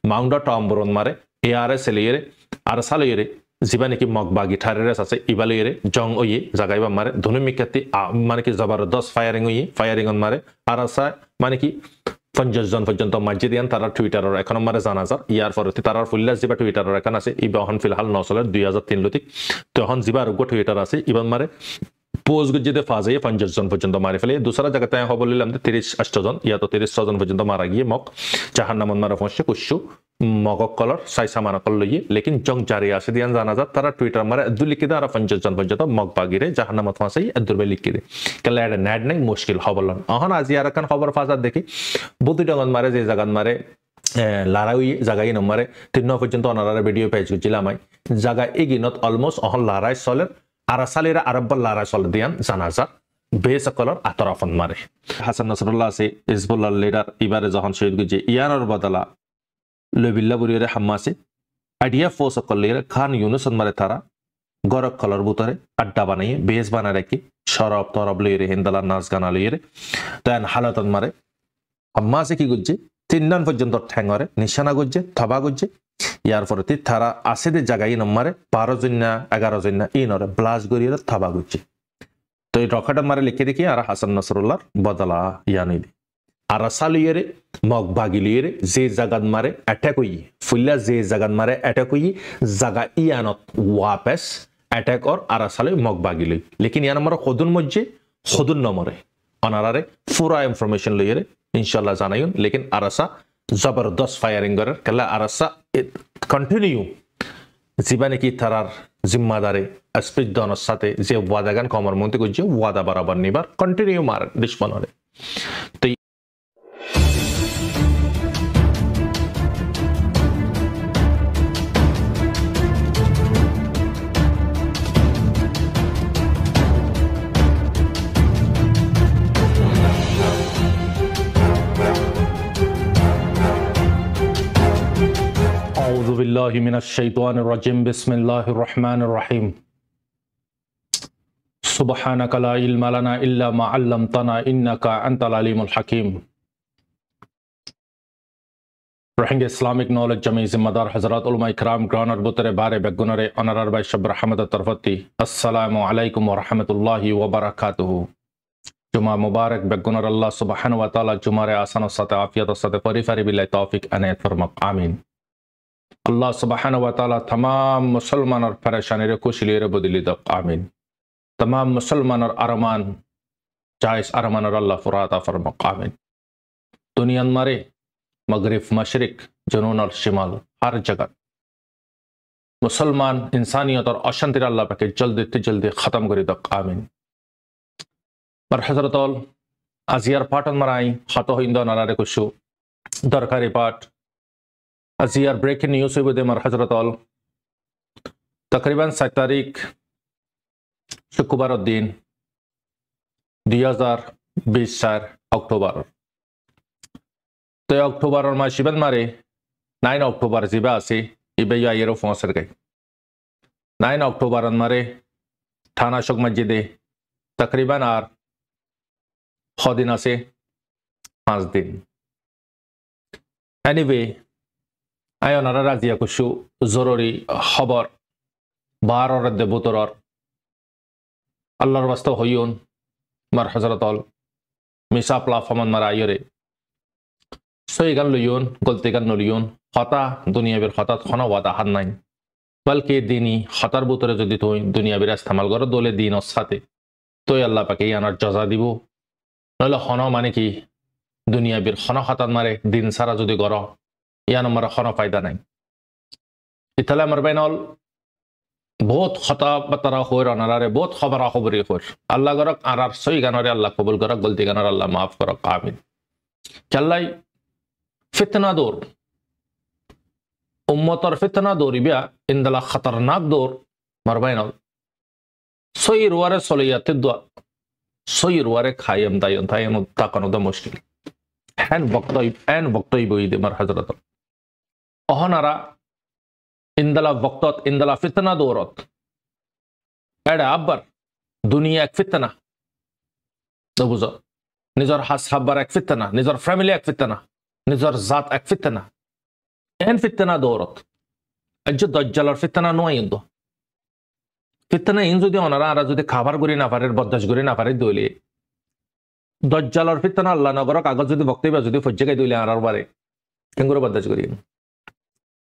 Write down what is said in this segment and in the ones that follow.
মাউন্ডা টম্বরন মারে ARS এলিয়েরে আর সালিয়েরে জিবা নাকি মগবাগি ঠারেরেস আছে ইবালিয়েরে জং ওয়ে জাগাইবা মারে ধনুমিকাতি মানে কি জবরদস্ত ফায়ারিং অন মারে আর আসা মানে কি 50 জন পর্যন্ত মসজিদিয়ান তারা টুইটারের এখন মারে জানাজার ইয়ার পরবর্তী তারার ফুল্লাস জিবা টুইটারের এখন আছে ইবহন ফিলহাল নসলের 2003 লতিক তখন জিবা রোগ টুইটার আছে ইবান মারে পোস্ট গুজিতে ফাজে 50 জন পর্যন্ত মারি ফেলে দুসরা জায়গাতে হবলিলাম 38 জন ইয়া তো 36 জন পর্যন্ত মারা গিয়ে মক জাহান্নামন মারা ফসে কুশু মগক কলর সাইসা মানা কল লইয়ে লেকিন জং জারি আসে দিয়ান জানাজার তারা টুইটার মারে আব্দুল লিখিদে আর 50 জন পর্যন্ত মগ বাগিরে জাহান্নামত ফাঁসাই আব্দুল লিখিদে কেলা এড নেড নাই মুশকিল হবলন অহন আজি আর কান খবর ফাজার দেখি বুদ্ধি ডঙ্গন মারে যে জায়গাত মারে লারাই জায়গায় নম্বরে 3 পর্যন্ত অনারারে ভিডিও পেজ গুছিলাম জায়গা এগিনত অলমোস্ট অহন লারাই চলের আর সালিরা আরব্বাল লারাই চলে দিয়ান জানাজা বেসকলর আতরাফন মারে হাসান নাসরুল্লাহ আছে হিজবুল্লাহ লিডার ইবারে যখন শহীদ গুজি ইয়ানোর বদলা লবিল্লা বুরিরে হাম্মাসে আইডিয়া ফোর্স কলিরে খান ইউনুসন মারে তারা গরক কলর বুতরে আড্ডা বানাইয়ে বেস বানা রাখি শরব তরব লইরে হিন্দালা নাচ গানা লইরে তান হালাতন মারে হাম্মাসে কি গুজি 3 দিন পর্যন্ত ঠ্যাঙ্গরে নিশানা গুজে থবা গুজে ইয়ার পরতে তারা আসেদে জায়গায় নম্বরে 12 জন না 11 জন না ইনরে ব্লাস গরিয়ে থবা গুজে তো এই রকেট মারে লিখে দেখি আর হাসান নাসরুল্লাহর বদলা ইয়ানি আর সালিয়েরে মগ বাগিলিয়েরে যে জাগাত মারে অ্যাটাক হই ফুল্লা যে জাগাত মারে অ্যাটাক হই জাগা ইয়ানত ওয়াপস অ্যাটাক অর আর সালে মগ বাগিলি লেকিন ইয়ান আমরা খদুন মজ্জে খদুন নম্বরে অনারারে পুরা ইনফরমেশন লইয়েরে ইনশাআল্লাহ জানাইন লেকিন আরসা জবরদস্ত ফায়ারিং করে কেলা আরসা কন্টিনিউ জীবনে কি তারার জিম্মাদারে স্পিচ দনের সাথে যে ওয়াদাগান কমর মন্ত্রী করছে ওয়াদা বরাবর নিবার কন্টিনিউ মার দুশ্মনরে তো أعوذ بالله من الشيطان الرجيم بسم الله الرحمن الرحيم سبحانك لا علم لنا إلا ما علمتنا إنك أنت العليم الحكيم Bringing Islamic knowledge jami zimmadar Hazrat ulama ikram granar butere bare begunare onarar by shab rahmat tarfati assalamu alaikum wa rahmatullahi wa barakatuh Juma mubarak begunar Allah subhanahu wa ta'ala jumare asan o sate afiyat o sate farifari billahi tawfiq anayat farmaq amin Allah subhanahu wa ta'ala tamam musulman और परेशानी रे खुशी रे बदली दक आमीन तमाम मुसलमान और अरमान जायज अरमान और अल्लाह फुराता फरमा आमीन दुनिया मारे मगरिब मशरिक जुनून और शिमाल हर जगह मुसलमान इंसानियत और अशांति अल्लाह पाके जल्दी से जल्दी खत्म करी दक आमीन पर हजरत आजियार पाटन मराई खतो हिंदो नारे कुशु दरकारी पाठ আজিয়ার ব্রেকিং নিউজ হইব দে মার হযরত আল তকরিবান 7 তারিখ শুক্রবার দিন 2020 সাল অক্টোবর তো অক্টোবরের মাস ইবান মারে 9 অক্টোবর জিবা আছে ইবে ইয়াইরো ফসর গাই 9 অক্টোবর মারে থানা শক মসজিদে তকরিবান আর খদিন আছে 5 দিন এনিওয়ে আয়নারা রাজিয়া কুশু জরুরি খবর 12 দেবতরর আল্লাহর বাস্তা হইউন মার হযরতল মিসা প্লাটফর্মন মার আইরে সইগান লইউন গলতিগান নলিউন হতা দুনিয়াবের হঠাৎ খনা ওয়াদা হান নাই বলকে দিনই হতার বুতরে যদি তুই দুনিয়াবের ইস্তেমাল করো দলে দিনের সাথে তোই আল্লাহ পাকে ইয়ানার জাযা দিব নইলে খনা মানে কি দুনিয়াবের খনা হতাত মারে দিন সারা যদি করো ইয়ান আমার কোনো ফায়দা নাই ইতালে আমার বাইনল বহুত খতা বাতারা হইর অনারে বহুত খবরা খবরি হইর আল্লাহ গরক আর সই গানরে আল্লাহ কবুল করক গলতি গানর আল্লাহ মাফ করক আমিন চাল্লাই ফিতনা দৌর উম্মতর ফিতনা দৌরিবিয়া ইনদালা খতরনাক দৌর মার বাইনল সই রুয়ারে সলিয়াতে দোয়া সই রুয়ারে খাইম দায়ন তাইন তাকানো দা মুশকিল এন বক্তই বই দে মার হযরত অহনারা ইনদালা বক্তত ইনদালা ফিতনা দৌরত এডা আব্বার দুনিয়া এক ফিতনা বুঝো নিজের হাস হাব্বার এক ফিতনা নিজের ফ্যামিলি এক ফিতনা নিজের জাত এক ফিতনা en fitna dorot ajjo dajjalor fitna no ayndo fitna in jodi onara ara jodi khabar guri na paরে বদদাস guri na paরে দইলে দajjalor fitna আল্লাহ নগর কাগজ যদি বক্তব্য যদি ফজ্জাগাই দইলে আরার বারে কেঙ্গুরো বদদাস করি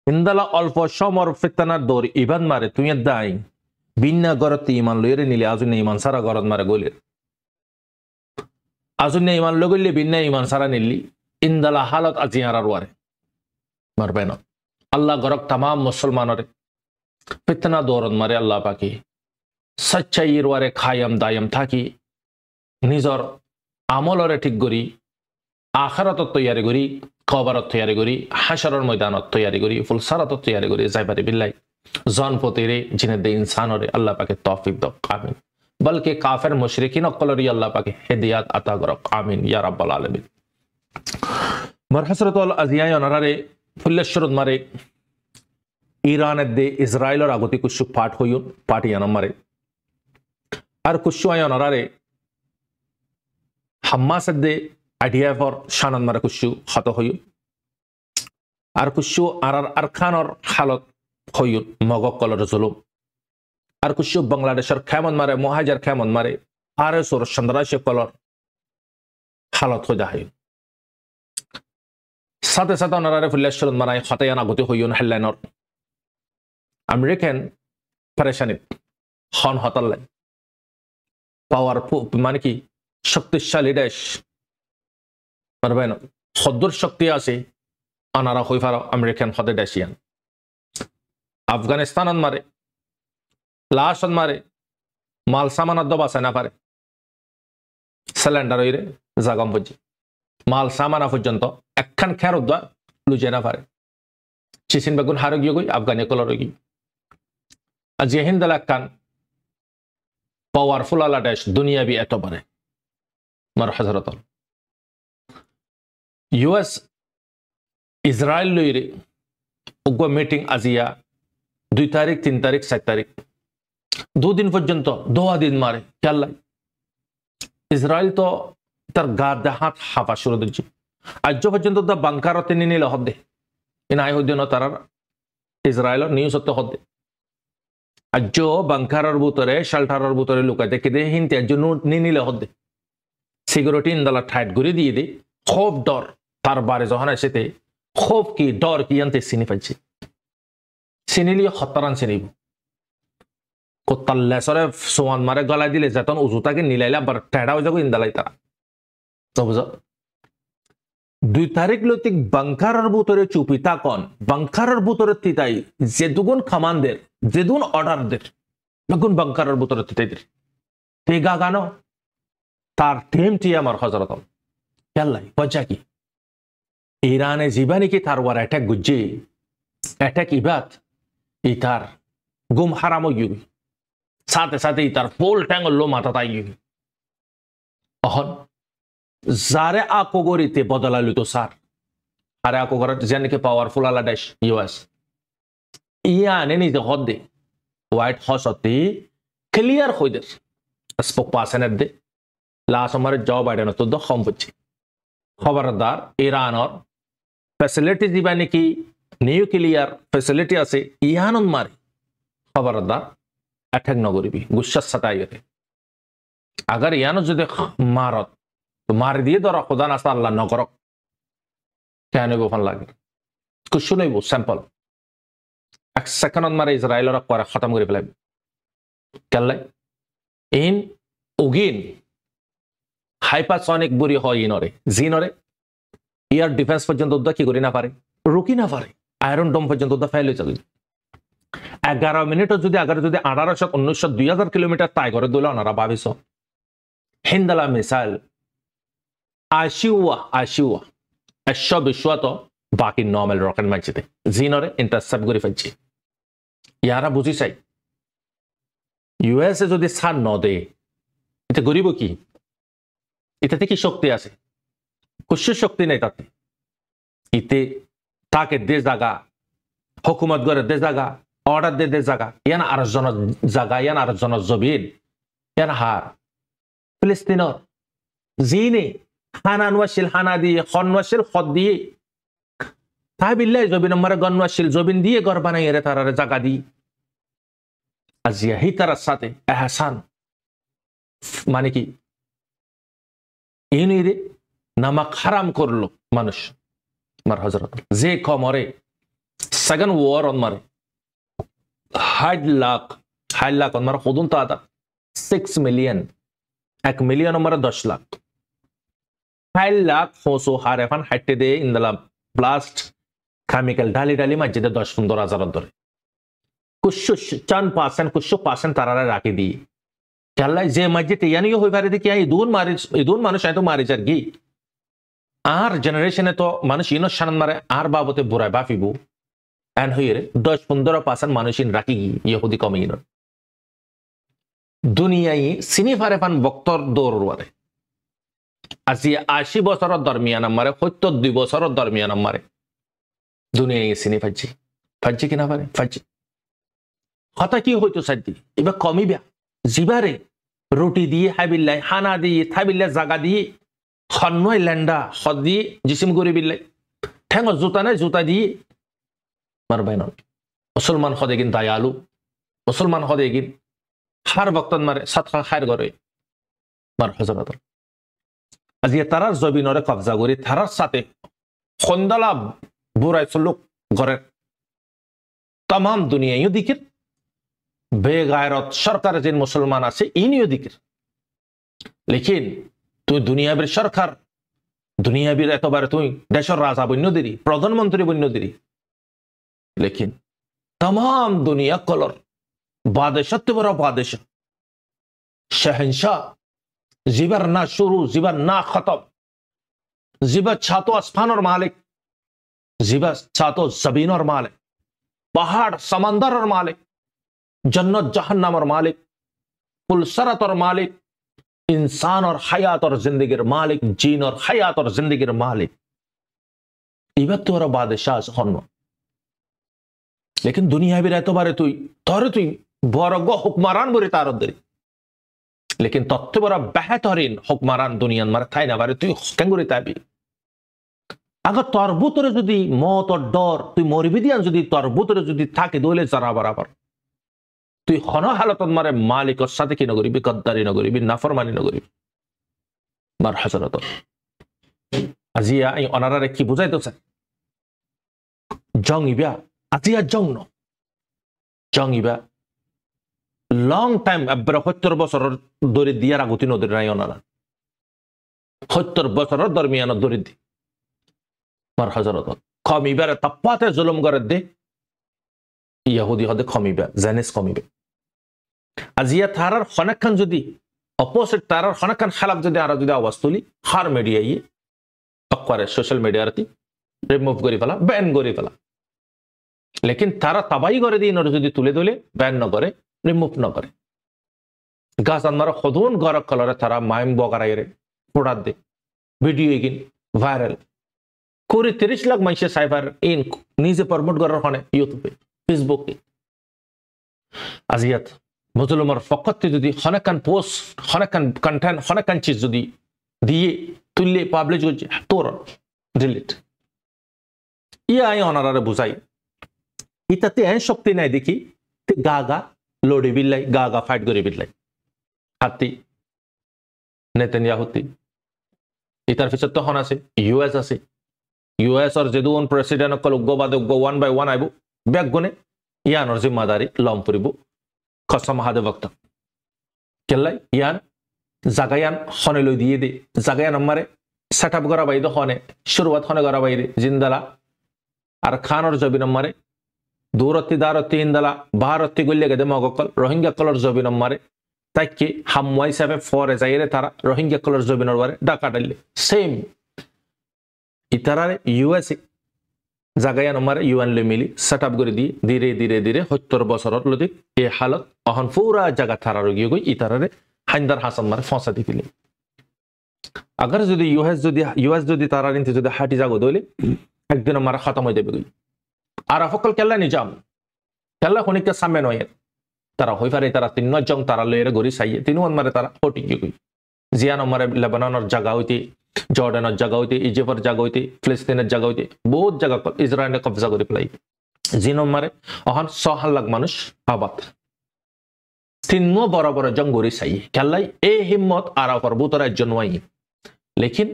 ইন্দালা অল্প সমর ফিতনার দৌর ইবান মারে তুই দাই বিন্না গরত ইমান লইরে নিলে আজুন ইমান সারা গরত মারে গলির আজুন ইমান লগইলে বিন্না ইমান সারা নিলি ইন্দালা হালত আজি আরার ওয়ারে মারবে না আল্লাহ গরক तमाम মুসলমানরে ফিতনা দৌরত মারে আল্লাহ পাকি সচ্চাইর ওয়ারে খায়াম দায়াম থাকি নিজর আমলরে ঠিক করি আখিরাতত তৈয়ারি করি কবরত তৈয়ারি করি হাসরের ময়দানত তৈয়ারি করি ফুলসারাত তৈয়ারি করি যাইবারে বিল্লাহ জন পতিরে জিনে দে ইনসানরে আল্লাহ পাকে তৌফিক দাও আমিন বলকে কাফের মুশরিকিন অকলরি আল্লাহ পাকে হেদায়েত আতা করক আমিন ইয়া রাব্বাল আলামিন মারহাসরাতুল আজিয়ায় অনারে ফুল্লেশ্বরত মারে ইরানের দে ইসরায়েলের আগতি কুশু পাঠ হইউন পাটিয়ান মারে আর কুশু আয় অনারে হাম্মাসের দে আইডিয়াফর শানান মারে কুশু হত হইউন আর কুশু আরার আরখানর হালত হইউন মগকলর জুলুম আর কুশু বাংলাদেশের খেমন মারে মহাজার খেমন মারে আর সোর চন্দ্রাশে কলর হালত হয়ে যায় সাথে সাথে ওনারে ফুল্লেশ্বরত মারাই হতায়ান আগতি হইউন হেডলাইনর আমেরিকান পরেশানি হন হতাল্লাই পাওয়ারফুল মানে কি শক্তিশালী দেশ পারবেন সদ্দুর শক্তি আছে আনারা হই ফারা আমেরিকান হতে দেশিয়ান আফগানিস্তানত মারে লাশত মারে মাল সামানত দবাসে না পারে সিলিন্ডার হইরে জাগম বুঝি মাল সামানা পর্যন্ত একখান খের উদ্দা লুজে না পারে চিসিন বেগুন হারে গিয়ে গই আফগানি কলর গিয়ে আজ হিন্দাল একখান পাওয়ারফুল আলা দেশ দুনিয়া বি এত পারে মার হজরত ইউএস ইসরায়েল লইরে উগ্র মিটিং আজিয়া 2 তারিখ 3 তারিখ 7 তারিখ দুদিন পর্যন্ত 2 দিন মারে খেলাই ইসরায়েল তো তার গাদা হাত হাফা শুরু দিচ্ছে আজ পর্যন্ত তো বাংকারতে নিলে হদে ইনাই হইদিন তার ইসরায়েল নিউজ হতে হদে আজ বাংকারের ভিতরে শেল্টারের ভিতরে লুকাইতে কেদে হিনতে আজ নিলে হদে সিকিউরিটি ইন্দালা ঠাইট করে দিয়ে দে খুব ডর তার বারে যখন আসেতে খুব কি ডর কি আনতে চিনি পাইছে চিনিলি হত্যারান চিনিব কোত্তাল্লেসরে সোয়ান মারে গলাই দিলে যেতন উজুতাকে নিলাইলে আবার টেড়া হয়ে যাবো ইন্দালাই তারা তো বুঝো 2 তারিখ লতিক বাংকারের ভিতরে চুপি তাকন বাংকারের ভিতরে তিতাই যে দুগুণ খামানদের যে দুগুণ অর্ডারদের বেগুন বাংকারের ভিতরে তিতাইদের তেগা গানো তার টেমটি আমার হজরত খেলাই পচা কি ইরানে জীবানি কি তার ওয়ার অ্যাটাক গুজ্জে অ্যাটাক ইবাত ইতার গুম হারাম গিয়ে সাথে সাথে ইতার ফুল ট্যাঙ্গল লো মাথা তাই গিয়ে অহন যারে আকগরিতে বদলালি তো স্যার আরে আকগরত যেনকে পাওয়ারফুল আলা দেশ ইউএস ইয়ানে নিজে হদে হোয়াইট হাউসতে ক্লিয়ার হই দে স্পোক পার্সনের দে লাস্ট আমার জো বাইডেন তো দখম বুঝছি খবরদার ইরানর ফ্যাসিলিটি দিবা নাকি নিউক্লিয়ার ফ্যাসিলিটি আছে ইহানন মারি খবরদার অ্যাটাক নগরিবি গুচ্ছা সাতাইরে আগার ইয়ানো যদি মারত তো মারি দিয়ে ধর খোদা নাস্তা আল্লাহ নগরক কেন গোফান লাগে কুশু নইব স্যাম্পল 1 সেকেন্ড মারে ইসরায়েলর করে খতম করে ফেলাইব কেলাই ইন উগিন হাইপারসনিক বুরি হয় ইনরে জিনরে ইয়ার ডিফেন্স পর্যন্ত উদ্দা কি করি না পারে রুকি না পারে আয়রন ডোম পর্যন্ত উদ্দা ফেলে চলে 11 মিনিটও যদি আগার যদি 1800 1900 2000 কিলোমিটার তাই করে দিল ওনারা ভাবিস হিন্দালা মিসাইল আশিওয়া 100 বিশ্বত বাকি নর্মাল রকেট মারছিতে জিনরে ইন্টারসেপ্ট করে ফেলছি ইয়ারা বুঝি চাই ইউএসএ যদি ছাড় ন দে এটা গরিব কি এটাতে কি শক্তি আছে কুশু শক্তি নেই তাতে ইতে তাকে দে জায়গা হুকুমত করে দে জায়গা অর্ডার দে জায়গা ইয়ান আর জন জায়গা ইয়ান আর জন জবিন ইয়ান হার ফিলিস্তিনর জিনে হানান ওয়াশিল হানা দিয়ে খন ওয়াশিল খদ দিয়ে তাই বিল্লাই জবিন মারে গন্নশীল জবিন দিয়ে ঘর বানাই এরে তারারে জায়গা দি আজিয়া হি তার সাথে এহসান মানে কি ইনিরে নামাক হারাম করলো মানুষ মার হযরত যে কমরে সেকেন্ড ওয়ার অন মারে 1.5 লাখ অন মারে খুদুন তা 6 মিলিয়ন 1 মিলিয়ন মারে 10 লাখ 1 লাখ হোসো হারেফান হাইটে দে ইনদালা ব্লাস্ট কেমিক্যাল ডালি মসজিদে 10-15 ধরে কুশু 4% কুশু 5% তারারে রাখি দি কেল্লাই যে মসজিদে ইয়ানিও হই পারে দেখি ইদুন মানুষ এত মারি যার কি আর জেনারেশনে তো মানুষ ইনো শানন মারে আর বাবতে বুড়ায় বাফিবু এন হইরে 10-15% মানুষ ইন রাখি ইহুদি কমিউন দুনিয়ায় সিনি ফারেফান বক্তর দৌড়ে আজি 80 বছরের দরমিয়ান আমারে 72 বছরের দরমিয়ান আমারে দুনিয়ায় সিনি ফাজি কিনা পারে ফাজি হতা কি হইতো সাদি এবার কমিবা জিবারে রুটি দিয়ে হাবিল্লাই হানা দিয়ে থাবিল্লা জাগা দিয়ে খন্নয় ল্যান্ডা হদ দিয়ে জিসিম করে বিল্লাই ঠেঙ্গ জুতা দিয়ে মারবাই ন মুসলমান হদে গিন দায়ালু মুসলমান হদে গিন হার বক্তন মারে সাতখা খায়ের করে মার হযরত আজি তারার জবিনরে কবজা করি তারার সাথে খন্দলা বুড়াই চলুক ঘরের তাম দুনিয়ায় দিকের বেগায়রত সরকার যে মুসলমান আছে ইনিও দিকের লেকিন তুই দুনিয়াবীর সরকার দুনিয়াবীর এতবারে তুই দেশের রাজা বন্য দিরি প্রধানমন্ত্রী বন্য দিরি লেকিন তাম দুনিয়া কলর বাদেশত বড় বাদেশ শহনशाह জিবার না শুরু জিবার না খতম জিবার ছাতো আসমানোর মালিক জিবার ছাতো জবিনোর মালিক पहाड़ समंदर और मालिक जन्नत जहन्नम और मालिक पुलसरत और मालिक इंसान और हयात और जिंदगी मालिक जीन और हयात और जिंदगी मालिक इबत तो बादशाह हन्न लेकिन दुनिया भी रहते बारे तुई बरग हुक्मरान बरी तारदरी लेकिन तत्व बड़ा बेहतरीन हुक्मरान दुनिया मारे थाई ना बारे तुई केंगुरी ताबी अगर তোর ভিতরে যদি মত আর ডর তুই মরবি দিয়ান যদি তোর ভিতরে যদি থাকে দলে যারা বরাবর তুই হন হালত মারে মালিকের সাথে কি নগরিবি গদ্দারি নগরিবি নাফরমানি নগরিবি মার হযরত আজিয়া এই অনারারে কি বুঝাইতো স্যার জং ইবা আজিয়া জং ন জং ইবা লং টাইম আব্রা 70 বছর ধরে দিয়ার আগতি নদীর নাই অনারা 70 বছরের দরমিয়ান ধরে দি মার হযরত কমিবারে তাপাতে জুলুম করে দে ইহুদি হদে কমিবা জানিস কমিবে আজিয়া তারার খনাখান যদি অপোজিট তারার খনাখান খালাফ যদি আর যদি আওয়াজ তুলি হার মিডিয়ায় অকরে সোশ্যাল মিডিয়াতে রিমুভ করি ফেলা ব্যান করি ফেলা লেকিন তারা তাবাই করে দিন যদি তুলে তুলে ব্যান ন করে রিমুভ ন করে গাছ আনমারা খদুন গরক কলরে তারা মাইম বগারাইরে পোড়া দে ভিডিও এগিন ভাইরাল করে 30 লাখ মানুষ সাইবার ইন নিজে প্রমোট করার হনে ইউটিউবে ফেসবুকে আজিয়াত মুসলমানের ফকতে যদি হনাকান পোস্ট হনাকান কন্টেন্ট হনাকান চিজ যদি দিয়ে তুললে পাবলিশ করছে তোর ডিলিট ইয়া আই অনারারে বুঝাই ইতাতে এন শক্তি নাই দেখি তে গাগা লড়ে বিল্লাই গাগা ফাইট করে বিল্লাই হাতি নেতানিয়াহুতি ইতার পিছত তো হন আছে ইউএস আছে US और जेदुन प्रेसिडेंट कल उग्गोबाद उग्गो 1 by 1 आइबो बैग गुने यान और जिम्मेदारी लम परिबो कसम हादे वक्त केल्लाई यान জাগায়ান হনে লই দিয়ে দে জাগায়ান আমারে সেটআপ করা বাইদো হনে শুরুয়াত হনে করা বাইরে জিন্দালা আর খানর জবিন আমারে দূরতি দারতি ইন্দালা ভারতি গল্লে গদে মগকল রোহিঙ্গা কলর জবিন আমারে তাইকে হামওয়াই সাবে ফরে যাইরে তারা রোহিঙ্গা কলর জবিনর বারে ডাকা ডাইলে সেম ইতারারে ইউএসএ জাগায়ান আমারে ইউএন লে মিলি সেটআপ করে দিয়ে ধীরে ধীরে ধীরে 70 বছরত লদি এই হালত অহন পুরা জায়গা থারার গিয়ে গই ইতারারে হাইন্দার হাসান মারে ফসা দিলে अगर যদি ইউএস যদি তারার ইনতে যদি হাটি জাগো দইলে একদিন মারা খতম হয়ে যাবে আর ফকল কেল্লা নিজাম কেল্লা খনিকে সামনে নয় তারা হই পারে তারা তিন জং তারা লয়ের গরি সাইয়ে তিন মারে তারা হটি গই জিয়ান মারে লেবাননের জায়গা হইতে জর্ডানের জায়গা হইতে, ইজিপ্টের জায়গা হইতে, ফিলিস্তিনের জায়গা হইতে বহুত জায়গা ইসরায়েলে কবজা করে ফেলাই। জিনম মারে অহন 6 লাখ মানুষ আবাদ তিন্ন বড় বড় জঙ্গরি চাই খেলাই এই হিম্মত আরাফর বুতর একজন ওয়াই লেকিন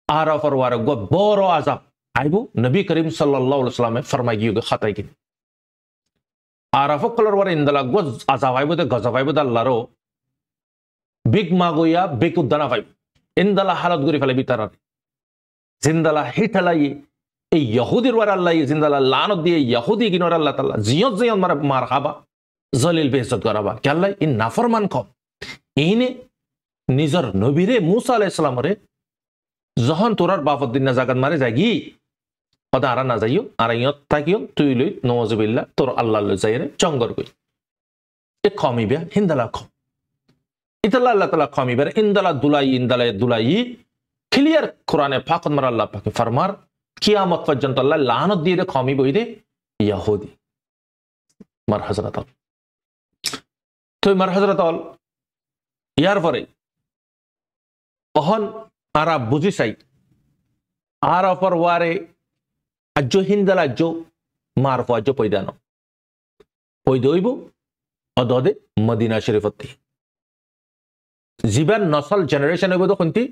আরাফর ওয়ার বড় আজাব আইবু নবী করিম সাল্লাল্লাহু আলাইহি ওয়াসাল্লামে ফরমাই গিয়ে খাতাই কি আরাফ কলর ওয়ার ইনদালা গজ আজাব আইবু তে গজব আইবু আল্লাহরো বিগ মাগুয়া বিগ উদ্দানা ভাই ইনদালা হালত গরি ফেলে বিতার জিন্দালা হিটালাই এই ইহুদির ওয়ার আল্লাহ জিন্দালা লানত দিয়ে ইহুদি গিনর আল্লাহ তাআলা জিয়ত জিয়ত মার খাবা জলিল বেইজ্জত করাবা কেল্লাই ইন নাফরমান কম ইনে নিজর নবীরে মুসা আলাইহিস সালামরে যখন তোরার বাফদ্দিন না জাগাত মারে যাগি কথা আরা না যাইও আর ইয়ত থাকিও তুই লই নওয়াজুবিল্লাহ তোর আল্লাহ লই যাইরে চঙ্গর কই এ কমিবে হিন্দালা কম ইতাল্লাহ আল্লাহ তাআলা কমিবে ইনদালা দুলাই ক্লিয়ার কোরআনে পাক মার আল্লাহ পাকে ফরমার কিয়ামত পর্যন্ত আল্লাহ লানত দিয়ে কমি বই দে ইহুদি মার হযরত তো মার হযরত ইয়ার পরে অহন আরা বুঝি চাই আর অপর ওয়ারে আজ্য হিন্দালা আজ্য মার ফাজ্য পয়দান পয়দইব অদদে মদিনা শরীফতি জীবন নসল জেনারেশন হইব তো কোনটি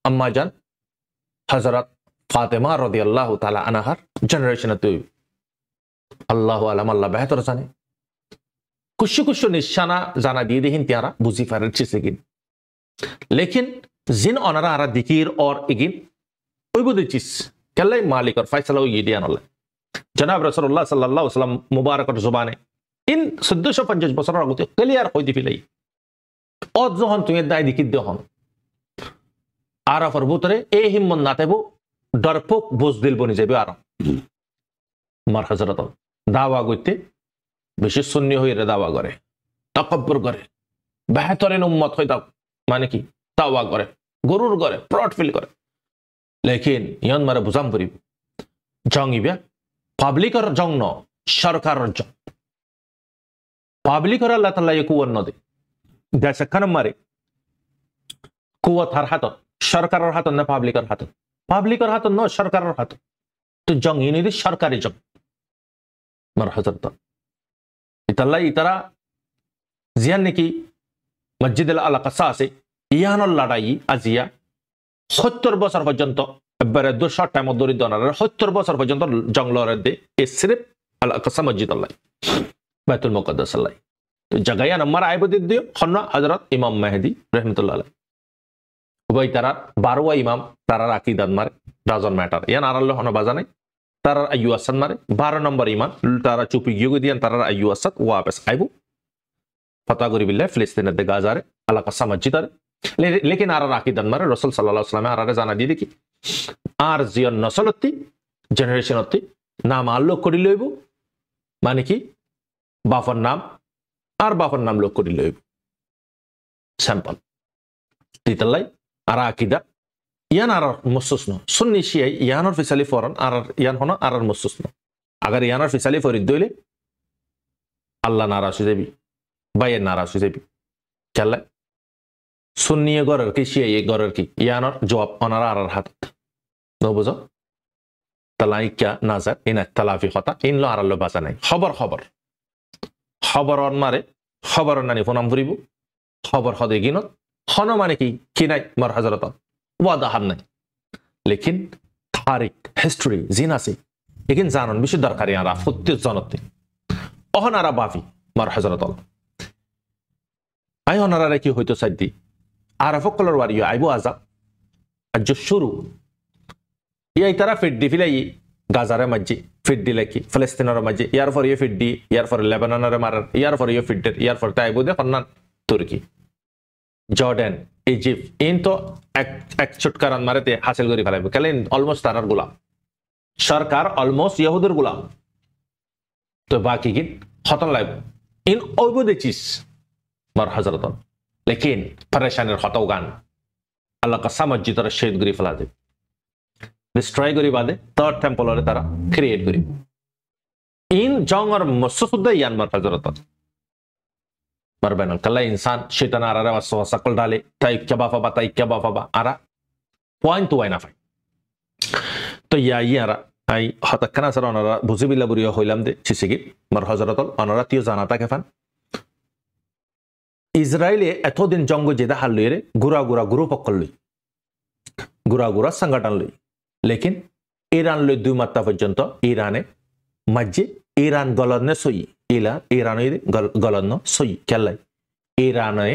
আম্মা জান হযরত ফাতেমা রাদিয়াল্লাহু তাআলা আনহার জেনারেশন তুই আল্লাহু আলাম আল্লাহ বেহতর জানে कुछ निशाना जाना दिए देहिन त्यारा बुझी फारल चिसेगिन लेकिन जिन ओनारा आरा दिकिर और इगिन ओई बुदे चिस कल्लाई मालिक और फैसला ये दिया नल्ला जनाब रसूलुल्लाह सल्लल्लाहु अलैहि वसल्लम मुबारक जुबाने इन 1450 বছর আগতে ক্লিয়ার হই দি ফিলাই ও যখন তুমি দাই দিকি দেহন আরাফর বুতরে এই হিম্মত নাতেবো ডরপোক বুঝদিল বনি যাবে আরাম মার হযরত দাওয়া কইতে বেশি সুন্নি হয়ে দাওয়া করে তাকাব্বুর করে বেহতরিন উম্মত হইতা মানে কি দাওয়া করে গরুর করে প্রাউড ফিল করে লেকিন ইয়ান মারে বুঝাম করি জং ইবে পাবলিকর জং ন সরকারের জং পাবলিকর আল্লাহ তাআলা কুওয়াত নদে দেশে খান মারে কুওয়াত হার হাত সরকারের হাত না পাবলিকর হাত ন সরকারের হাত তো জং ইনি দি সরকারি জং মার হযরত ইতাল্লাহ ইতারা জিয়ান নাকি মসজিদ আল আকসা আছে ইয়ানোর লড়াই আজিয়া 70 বছর পর্যন্ত এবারে 200 টাইম দরি দনার 70 বছর পর্যন্ত জঙ্গলের দে এ সিরিফ আল আকসা মসজিদ আল্লাহ বাইতুল মুকদ্দাস আল্লাহ তো জায়গা নাম্বার আইবদি দিও খন্না হযরত ইমাম মেহেদী রাহমাতুল্লাহ আলাইহি ওই তারা 12 ইমাম তারা আকীদাত মারে ডাজন ম্যাটার ইয়ান আরাল্লাহ হনা বাজানে তারার আইয়ু আসাদ মারে 12 নম্বর ইমান তারা চুপি গিয়ে দিয়ান তারার আইয়ু আসাদ ওয়াপস আইবু ফতা করি বিল্লাহ ফিলিস্তিনের দে গাজারে আলাকা মসজিদ আরে লেকিন আর আকিদাত মারে রাসূল সাল্লাল্লাহু আলাইহি ওয়াসাল্লাম আরে জানা দিয়ে কি আর জিয়ন নসলতি জেনারেশনতি নাম আল্লাহ করি লইব মানে কি বাফর নাম আর বাফর নাম লোক করি লইব স্যাম্পল তিতালাই আর আকিদা ইয়ান আর মুসুস ন সুন্নি শিয়াই ইয়ানোর ফিসালি ফরন আর ইয়ান হনো আর মুসুস ন আগার ইয়ানোর ফিসালি ফরিদ দইলে আল্লাহ নারাজ হয়ে যাবি বাইয়ে নারাজ হয়ে যাবি চলে সুন্নি গরের কি শিয়াই গরের কি ইয়ানোর জবাব অনারা আর হাত ন বুঝো তালাইকা নাজার ইনা তালাফি কথা ইনলো আর আল্লাহ বাঁচা নাই খবর অন মারে খবর নানি ফোনাম ফুরিব খবর হদে গিনত হন মানে কি নাই মার হযরত ওয়াদাহান নাই লেকিন তারিখ হিস্ট্রি জিন আছে একিন জানন বেশি দরকারি আর প্রত্যেক জনতে অহনারা বাফি মার হযরত আই অনারা কি হইতো সাইদি আর ফকলর ওয়ারিও আইবো আজাব আজ শুরু ইয়াই তারা ফিডি ফিলাই গাজারে মাঝে ফিডি লাকি ফিলিস্তিনের মাঝে ইয়ার ফর ইয়ে ফিডি ইয়ার ফর লেবাননের মারার ইয়ার ফর ইয়ে ফিডের ইয়ার ফর তাইবো দে খন্নান তুর্কি জর্ডান ইজিপ্ট ইন তো এক ছুটকারান মারেতে হাসিল করে ফেলাইব কেন অলমোস্ট তারার গোলাম সরকার অলমোস্ট ইহুদের গোলাম তো বাকি কি খতম লাইব ইন ওইব দেচিস মার হযরত লেকিন পরেশানের খতাও গান আল্লাহ কাসা মসজিদের শহীদ করে ফেলা দেব ডিস্ট্রয় করি বাদে থার্ড টেম্পলরে তারা ক্রিয়েট করি ইন জঙ্গর মসুসুদ্দা ইয়ান মার হযরত Marbenan kala insan shaitan arara waso sakol dale tai kya bafa ba ara point তো না পাই তো ইয়ারা আই হতাক্ষানা স্যার অনারা বুঝিবিল্লা বুড়িয়া হইলাম দে শিশিগি মার হজরতল অনারা তিও জানা তাকে ফান ইসরায়েলে এতদিন জঙ্গ যেদা হাল লইরে গুড়া পক্কল লই গুড়া সংগঠন লই লেকিন ইরান লই 2 মাত্রা পর্যন্ত ইরানে মাঝে ইরান গলনে সই ইরানে গলন সই খেলাই ইরানে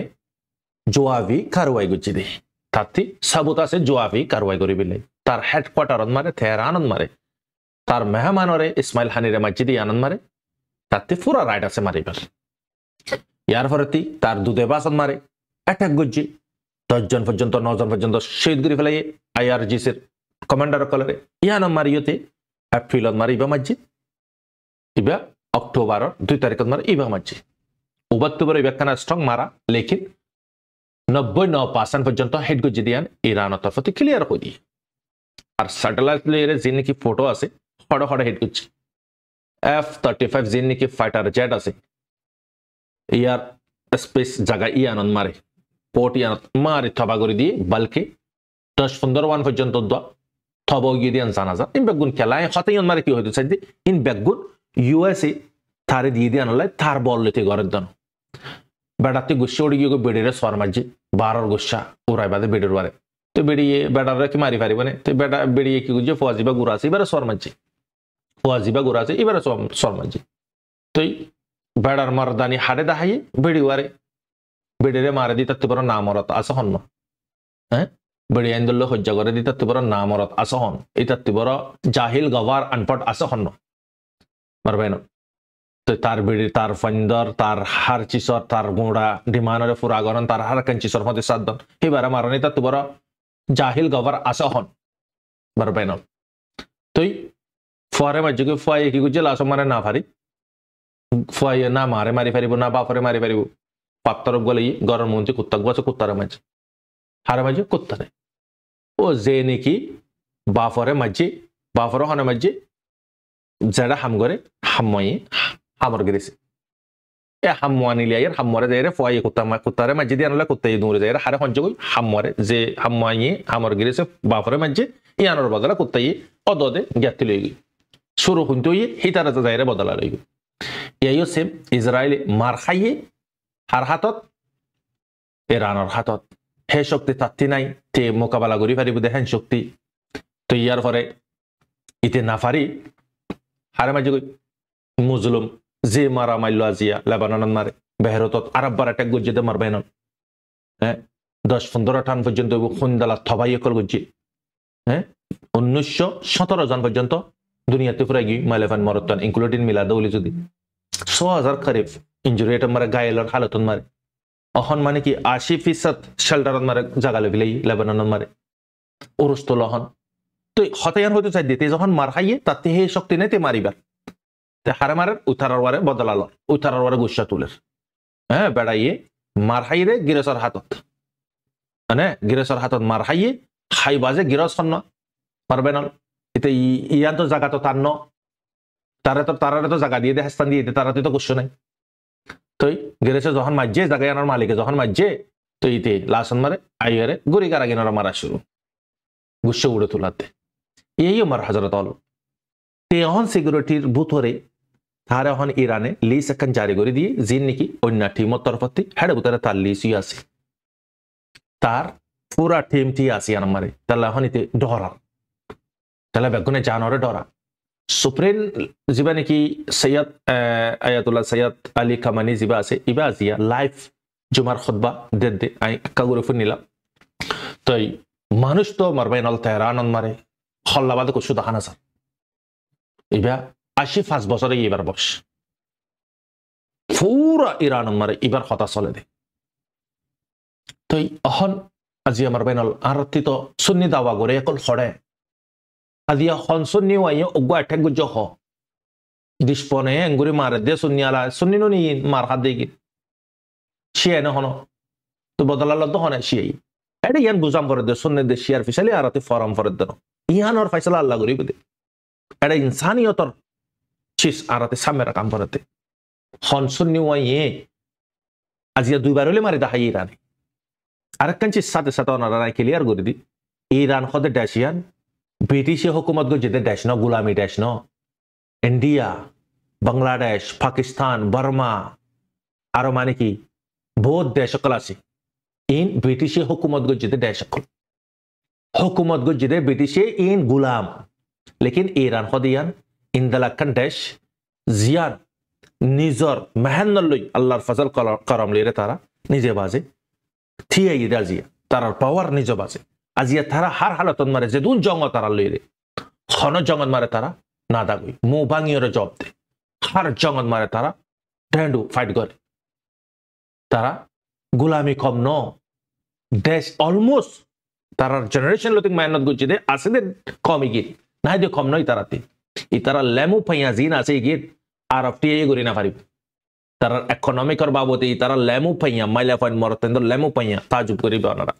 জোয়াবি কারওয়াই গুজি দে তাতে সাবুত আছে জোয়াবি কারওয়াই করি বিলাই তার হেডকোয়ার্টার মারে তেহরান মারে তার মেহমানরে ইসমাইল হানিরে মসজিদে আনন্দ মারে তাতে পুরা রাইট আছে মারিবার ইয়ার ফরতি তার দুধে বাসন মারে অ্যাটাক গুজি 10 জন পর্যন্ত 9 জন পর্যন্ত শহীদ করে ফেলাই আইআরজিসির কমান্ডার কলরে ইয়ান মারিয়তে এপ্রিলত মারি ইবা মসজিদ ইবা অক্টোবর 2 তারিখত মারে ইবা মসজিদ উবাত্তবর ইবাখানা স্ট্রং মারা লেকিন 99% পর্যন্ত হেড গুজি দিয়ান ইরানের তরফতে ক্লিয়ার হই দিয়ে আর স্যাটেলাইট লেয়ারে যে নাকি ফটো আছে হড় হেড গুজি F-35 যে নাকি ফাইটার জেট আছে ইয়ার স্পেস জায়গা ইয়ানন মারে পোর্ট ইয়ানত মারে থবা করে দিয়ে বালকে 10-15 পর্যন্ত থব গিয়ে দিয়ান জানাজা ইন বেগুন খেলায় হতে ইন মারে কি হইতো চাই ইন বেগুন ইউএসএ তারে দিয়ে দিয়ান লাই তার বল লেতে ঘরের দানো বেড়াতে গুসা উড়ি গিয়ে বেড়েরে সর মাঝে 12 গুসা উড়াই বাদে বেড়ের বারে তো বেড়িয়ে বেড়ারে কি মারি পারিব না তো বেড়িয়ে কি গুজে ফওয়াজিবা গুরাসি এবারে সর মাঝে ফওয়াজিবা গুরাসি এবারে সর মাঝে তো বেড়ার মারদানি হাড়ে দাহাই বেড়িওয়ারে বেড়েরে মারে দি তাতে বড় নামরত আছে হন হ্যাঁ বেড়ি আইন্দুল্ল হজ্জা করে দি তাতে বড় নামরত আছে হন এই তাতে বড় জাহিল গওয়ার আনপট আছে হন মারবেন তো তার বেড়ি তার ফন্দর তার হার চিসর তার গোড়া ডিমানরে ফুরা গরন তার হার কান চিসর মধ্যে সাদন এবারে মারনি তাতে বড় জাহিল গওয়ার আছে হন মারবেন তুই ফরে মাঝে ফয় কি গুজে লাস মানে না পারি ফয় না মারে মারি পারিব না বাপরে মারি পারিব পাত্তরব গলে গরম মন্ত্রী কুত্তা গছ কুত্তার মাঝে হারে মাঝে কুত্তা নেই ও যে নাকি বাফরে মাঝে বাফর হনে মাঝে যেটা হাম করে হাম্মাই হামর গেছে এ হাম্মানি লিয়ার হাম্মরে যাইরে ফয় কুত্তারে মাঝে দিয়ে আনলে কুত্তাই দূরে যাইরে হারে হঞ্জ কই হাম্মরে যে হাম্মাই হামর গেছে বাফরে মাঝে ইয়ানোর বদলা কুত্তাই অদদে গ্যাতি লই গই শুরু হইতে হিতারে যাইরে বদলা লই গই ইয়াইও সেম ইসরায়েলে মার খাইয়ে হার হাতত ইরানের হাতত হে শক্তি তাত্তি নাই তে মোকাবেলা করি পারিব দেখেন শক্তি তো ইয়ার পরে ইতে না পারি হারে মাঝে কই মুজলুম যে মারা মাইল আজিয়া লেবানন মারে বেহরতত আরববার অ্যাটাক গজ্জিতে মারবেন হ্যাঁ 10-15 টান পর্যন্ত খুনদালা থবাই কল গজ্জি হ্যাঁ 1917 জন পর্যন্ত দুনিয়াতে পুরা গিয়ে মাইলেফান মরতন ইনক্লুডিং মিলাদৌলি যদি 100,000 খরিফ ইঞ্জুরি এটা মারে গায়েলর হালতন মারে অহন মানে কি 80% শেল্টারত মারে জাগালে বিলাই লেবানন মারে উরুস্ত লহন তো হতায়ান হইতে চাই দিতে যখন মার খাইয়ে তাতে হে শক্তি নেই তে মারিবার তে হারে মারের উঠারার ওয়ারে বদলাল উঠারার ওয়ারে গুসা তুলের হ্যাঁ বেড়াইয়ে মার খাইয়ে গিরেসর হাতত মানে গিরেসর হাতত মার খাইয়ে খাই বাজে গিরস হন মারবে না এতে ইয়ান তো জায়গা তো তার ন তারারে তো জায়গা দিয়ে দে হাস্তান দিয়ে তারাতে তো গুসো নাই তো গেরেছে যখন মাঝে জায়গায় আনার মালিকে যখন মাঝে তো ইতে লাসন মারে আইয়ারে গুড়ি কারাগিনারা মারা শুরু গুসে উড়ে তোলাতে এই আমার হজরত হল তে এখন সিকিউরিটির বুথরে তারা এখন ইরানে লিস এখন জারি করে দিয়ে জিন নাকি অন্য টিমর তরফতে হেডে বুতরে তার লিসই আছে তার পুরা টিমটি আছে আমারে তাহলে এখন ইতে ডরা তাহলে বেগুনে জানরে ডরা সুপ্রিম যিবা নাকি সৈয়দ আয়াতুল্লাহ সৈয়দ আলী খামানি যিবা আছে ইবা আজিয়া লাইভ জুমার খুতবা দে আই কাগুরে ফুনিলাম তাই মানুষ তো মারবাই নল তেহরান মারে হল্লাবাদ কো সুদা খানা স্যার ইবা 85 বছরে এবার বয়স পুরা ইরান মারে এবার কথা চলে দে তাই অহন আজি আমার বাইনল আরতি তো সুন্নি দাওয়া করে একল হড়ে আজিয়া হন সুন্নি ওয়াই ওগো অ্যাটাক গুজ হ দিশপনে এঙ্গুরি মারে দে সুন্নি আলা সুন্নি নি মার হাত দেগি শিয়া না হনো তো বদলাল তো হনে শিয়াই এটা ইয়ান বুঝাম করে দে সুন্নি দে শিয়ার ফিসালি আরতি ফরম ফরদ দেন ইয়ান আর ফয়সালা আল্লাহ করি বদে এটা ইনসানিয়তর চিস আরতি সামেরা কাম করতে হন সুন্নি ওয়াই আজিয়া দুইবার হলে মারি দাহাই ইরানি আরেকখান চিস সাথে সাথে ওনারা ক্লিয়ার করে দি ইরান হদে ড্যাশিয়ান ব্রিটিশে হুকুমত গো যেতে ড্যাশ ন গুলামি ড্যাশ ন ইন্ডিয়া বাংলাদেশ পাকিস্তান বার্মা আরো মানে কি বহুত দেশ সকল আছে ইন ব্রিটিশে হুকুমত গো যেতে ড্যাশ সকল হুকুমত গো যেতে ব্রিটিশে ইন গুলাম লেকিন ইরান হদিয়ান ইন্দালাক্কান দেশ জিয়ান নিজর মেহান্ন লই আল্লাহর ফজল করম লইরে তারা নিজে বাজে থিয়া ইদা জিয়া তারার পাওয়ার নিজ বাজে আজিয়া তারা হার হালতন মারে যে দুন জঙ্গ তারা লইরে খন জঙ্গত মারে তারা না দাগুই মু ভাঙিয়রে জব দে হার জঙ্গত মারে তারা ড্যান্ডু ফাইট করে তারা গুলামি কম ন দেশ অলমোস্ট তারার জেনারেশন লতিক মেহনত গুজি দে আছে দে কমই গিয়ে নাই দে কম নয় তারাতে ই তারা লেমু ফাইয়া জিন আছে গিয়ে আর অফটি এই করি না পারিব তারার ইকোনমিকর বাবদে তারা লেমু ফাইয়া মাইলা ফাইন মরতেন লেমু ফাইয়া তাজুব করিবে ওনারা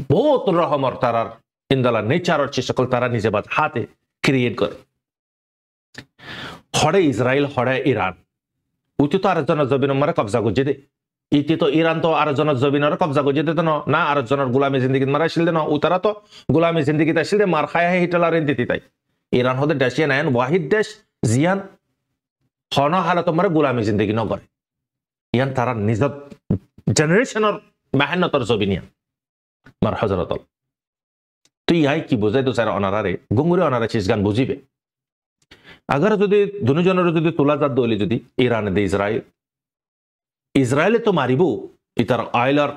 বহুত রকমের তারার ইন্দালা নেচারের যে সকল তারা নিজে বাদ হাতে ক্রিয়েট করে হড়ে ইসরায়েল হড়ে ইরান উতি তো আরেকজনের জমিনের মারে কবজা করছে দে ইতি তো ইরান তো আরেকজনের জমিনের কবজা করছে দে তো না আরেকজনের গুলামী জিন্দিগি মারা আসলে না উতারা তো গুলামী জিন্দিগিতে আসলে মার খায় হিটলার দিতে তাই ইরান হতে দেশিয়ান আইন ওয়াহিদ দেশ জিয়ান হন হালত মারে গুলামী জিন্দিগি নগরে ইয়ান তারা নিজ জেনারেশনের মেহনতর জবিনিয়া মার হজরতল তুই ইহাই কি বুঝাই তো স্যার অনারারে গুঙ্গুরে অনারা চিজ গান বুঝিবে আগার যদি দুজনের যদি তোলা যাত দলি যদি ইরানে দে ইসরায়েলে তো মারিব ইতার অয়েলার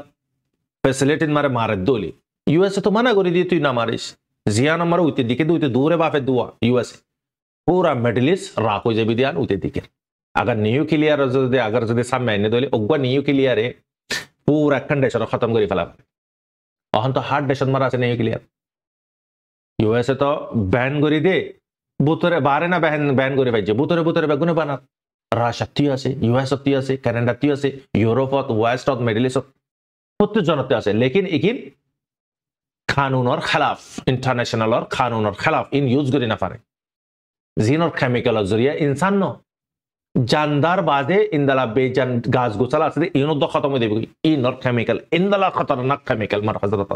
ফেসিলিটি মারে মারে দলি ইউএসএ তো মানা করে দিয়ে তুই না মারিস জিয়ান আমার উইতে দিকে উইতে দূরে বাপে দুয়া ইউএসএ পুরা মিডল ইস্ট রাখ হয়ে যাবি দিয়ান উইতে দিকে আগার নিউক্লিয়ার যদি আগার যদি সামনে আইনে দলি ওগুয়া নিউক্লিয়ারে পুরা একখান দেশ খতম করে ফেলা অহন তো হার্ড দেশত মারা আছে নিউক্লিয়ার ইউএসএ তো ব্যান করে দে বুতরে বারে না ব্যান করে পাইছে বুতরে বুতরে বেগুনে বানাত রাশিয়াতে আছে ইউএসএতে আছে কানাডাতে আছে ইউরোপত ওয়েস্টত মিডল ইস্টত প্রত্যেক জনতে আছে লেকিন ইকিন কানুনের খেলাফ ইন্টারন্যাশনালর কানুনের খেলাফ ইন ইউজ করি না পারে জিনর কেমিক্যালের জরিয়া ইনসান ন জানদার বাদে ইন্দালা বেজান গাছ গোছাল আছে ইনুদ্দ খতম হয়ে দেবে ইনর কেমিক্যাল ইন্দালা খতরনাক কেমিক্যাল মার হজরত